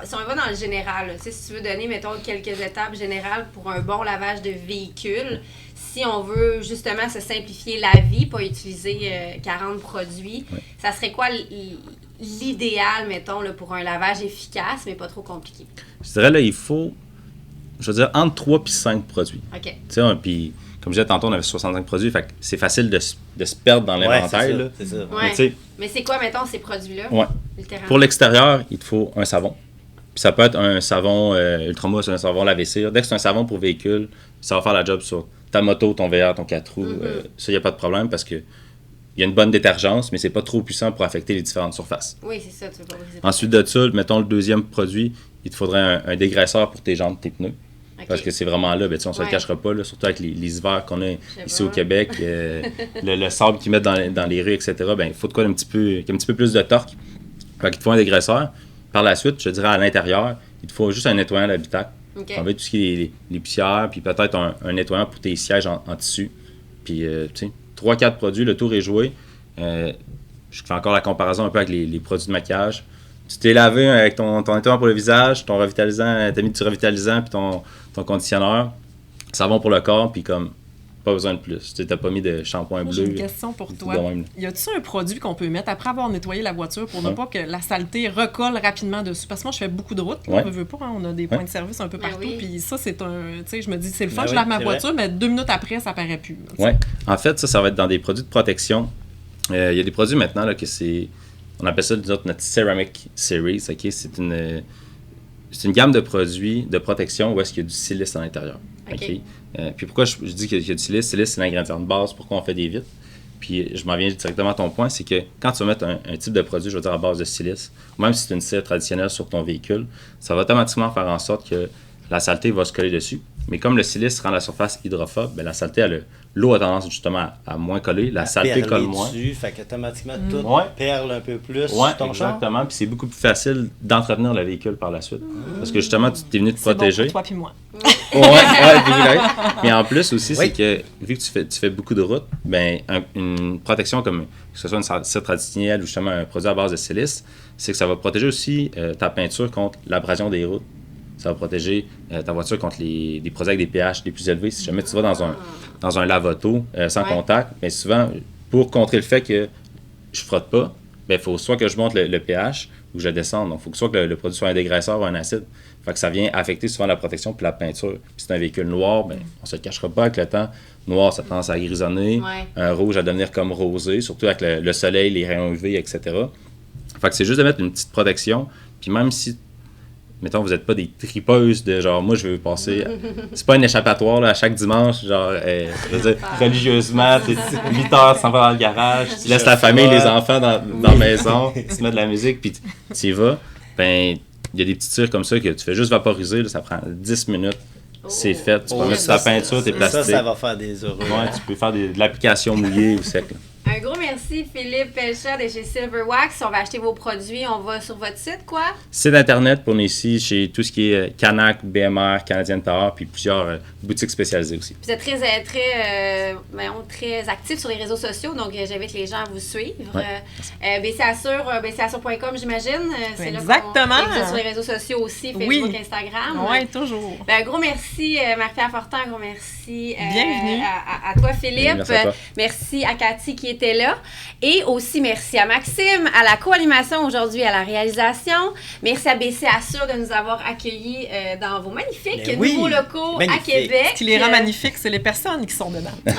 si on va dans le général, là, si tu veux donner, mettons, quelques étapes générales pour un bon lavage de véhicule, si on veut justement se simplifier la vie, pas utiliser 40 produits, ça serait quoi l'idéal, mettons, là, pour un lavage efficace, mais pas trop compliqué? Je dirais, là, il faut, je veux dire, entre 3 et 5 produits. OK. Tu sais, puis comme je disais tantôt, on avait 65 produits, fait que c'est facile de se perdre dans l'inventaire. Là. C'est ça. Ouais. Mais c'est quoi, mettons, ces produits-là? Ouais. Pour l'extérieur, il te faut un savon. Puis ça peut être un savon Ultramousse, un savon lave-vaisselle. Dès que c'est un savon pour véhicule, ça va faire la job sur ta moto, ton VR, ton 4 roues. Ça, il n'y a pas de problème parce que il y a une bonne détergence, mais c'est pas trop puissant pour affecter les différentes surfaces. Oui, c'est ça. Tu veux pas briser. Ensuite de ça, mettons le deuxième produit, il te faudrait un dégraisseur pour tes jantes, tes pneus. Okay. Parce que c'est vraiment là, ben, on ne se le cachera pas, là, surtout avec les hivers qu'on a ici au Québec, le sable qu'ils mettent dans les rues, etc. Ben, il faut de quoi un petit peu plus de torque. Fait qu'il te faut un dégraisseur. Par la suite, je dirais à l'intérieur, il te faut juste un nettoyant d'habitacle. Okay. On va tout ce qui est les poussières, puis peut-être un nettoyant pour tes sièges en tissu. Puis, tu sais, 3-4 produits, le tour est joué. Je fais encore la comparaison un peu avec les produits de maquillage. Tu t'es lavé avec ton nettoyant pour le visage, ton revitalisant, t'as mis du revitalisant, puis ton conditionneur, savon pour le corps, puis comme pas besoin de plus. Tu n'as pas mis de shampoing bleu. J'ai une question pour toi. Y a-t-il un produit qu'on peut mettre après avoir nettoyé la voiture pour ne pas que la saleté recolle rapidement dessus? Parce que moi, je fais beaucoup de routes. On ne veut pas, hein, on a des points de service un peu partout. Puis ça, c'est un. Tu sais, je me dis, c'est le fun, je lave ma voiture, mais 2 minutes après, ça paraît plus. Oui. En fait, ça va être dans des produits de protection. Il y a des produits maintenant là, que c'est. On appelle ça notre Ceramic Series. Okay? C'est une gamme de produits de protection où est-ce qu'il y a du silice à l'intérieur. Okay. Puis pourquoi je dis qu'il y a du silice? Silice, c'est l'ingrédient de base. Pourquoi on fait des vitres? Puis je m'en viens directement à ton point, c'est que quand tu vas mettre un type de produit, je veux dire à base de silice, ou même si c'est une cire traditionnelle sur ton véhicule, ça va automatiquement faire en sorte que la saleté va se coller dessus. Mais comme le silice rend la surface hydrophobe, ben la saleté, l'eau a tendance justement à moins coller. La saleté colle moins. Dessus, fait qu'automatiquement, tout Ouais. perle un peu plus Oui, sur ton char. exactement. Puis c'est beaucoup plus facile d'entretenir le véhicule par la suite. Parce que justement, tu t'es venu te protéger. Bon pour toi puis moi. Mais en plus aussi, Oui. c'est que vu que tu fais beaucoup de routes, ben, une protection comme que ce soit une cire traditionnelle ou justement un produit à base de silice, c'est que ça va protéger aussi ta peinture contre l'abrasion des routes. Ça va protéger ta voiture contre des produits avec des pH les plus élevés. Si jamais tu vas dans un lave-auto sans contact, bien souvent, pour contrer le fait que je frotte pas, il faut soit que je monte le pH ou que je le descende. Donc, il faut que soit que le produit soit un dégraisseur ou un acide. Fait que ça vient affecter souvent la protection puis la peinture. Puis si c'est un véhicule noir, ben, on se le cachera pas avec le temps. Noir, ça a tendance à grisonner. Ouais. Un rouge à devenir comme rosé, surtout avec le soleil, les rayons UV, etc. Fait que c'est juste de mettre une petite protection. Puis même si, mettons, vous n'êtes pas des tripeuses de genre, moi, je veux passer. C'est pas un échappatoire là, à chaque dimanche, genre, je veux dire, religieusement, t'es 8 heures, tu s'en vas dans le garage, tu laisses la famille, les enfants dans la maison, tu mets de la musique, puis tu y vas. Ben, il y a des petits tirs comme ça que tu fais juste vaporiser, là, ça prend 10 minutes. C'est fait, tu peux mettre ta peinture, tes plastiques. Ça va faire des heureux. Ouais, tu peux faire de l'application mouillée ou sec. Là. Un gros merci, Philippe Pelcha de chez Silverwax. On va acheter vos produits. On va sur votre site, quoi? Site internet pour nous ici, chez tout ce qui est Canac, BMR, Canadian Tower, puis plusieurs boutiques spécialisées aussi. Vous êtes très actifs sur les réseaux sociaux, donc j'invite les gens à vous suivre. Ouais. BCAssure.com, j'imagine. C'est Exactement. Là vous êtes sur les réseaux sociaux aussi, Facebook, Oui. Instagram. Oui, toujours. Ben, un gros merci, Marie-Pierre Fortin, un gros merci Bienvenue. à toi, Philippe. Merci à toi. Merci à Cathy qui était là. Et aussi merci à Maxime, à la co-animation aujourd'hui, à la réalisation. Merci à BC Assure de nous avoir accueillis dans vos magnifiques Ben oui, nouveaux locaux magnifique. à Québec. Ce qui les rend magnifiques, c'est les personnes qui sont dedans. Oh.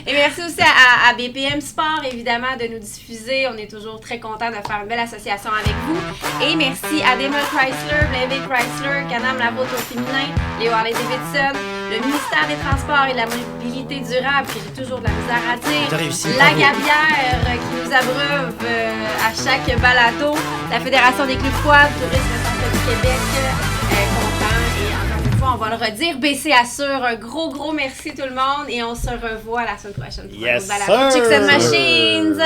Et merci aussi à BPM Sport, évidemment, de nous diffuser. On est toujours très contents de faire une belle association avec vous. Et merci à Daimler Chrysler, Blainville Chrysler, Can-Am La Vôtre au féminin, Léo Harley-Davidson, le ministère des Transports et de la mobilité durable, que j'ai toujours de la misère à dire, T'as réussi, la bravo. Gabière qui nous abreuve à chaque balado, la Fédération des clubs quad, Tourisme Centre du Québec, content. Et encore une fois, on va le redire, BC Assure, un gros merci tout le monde et on se revoit la semaine prochaine pour un Yes, autre balado sir. Chicks and Machines.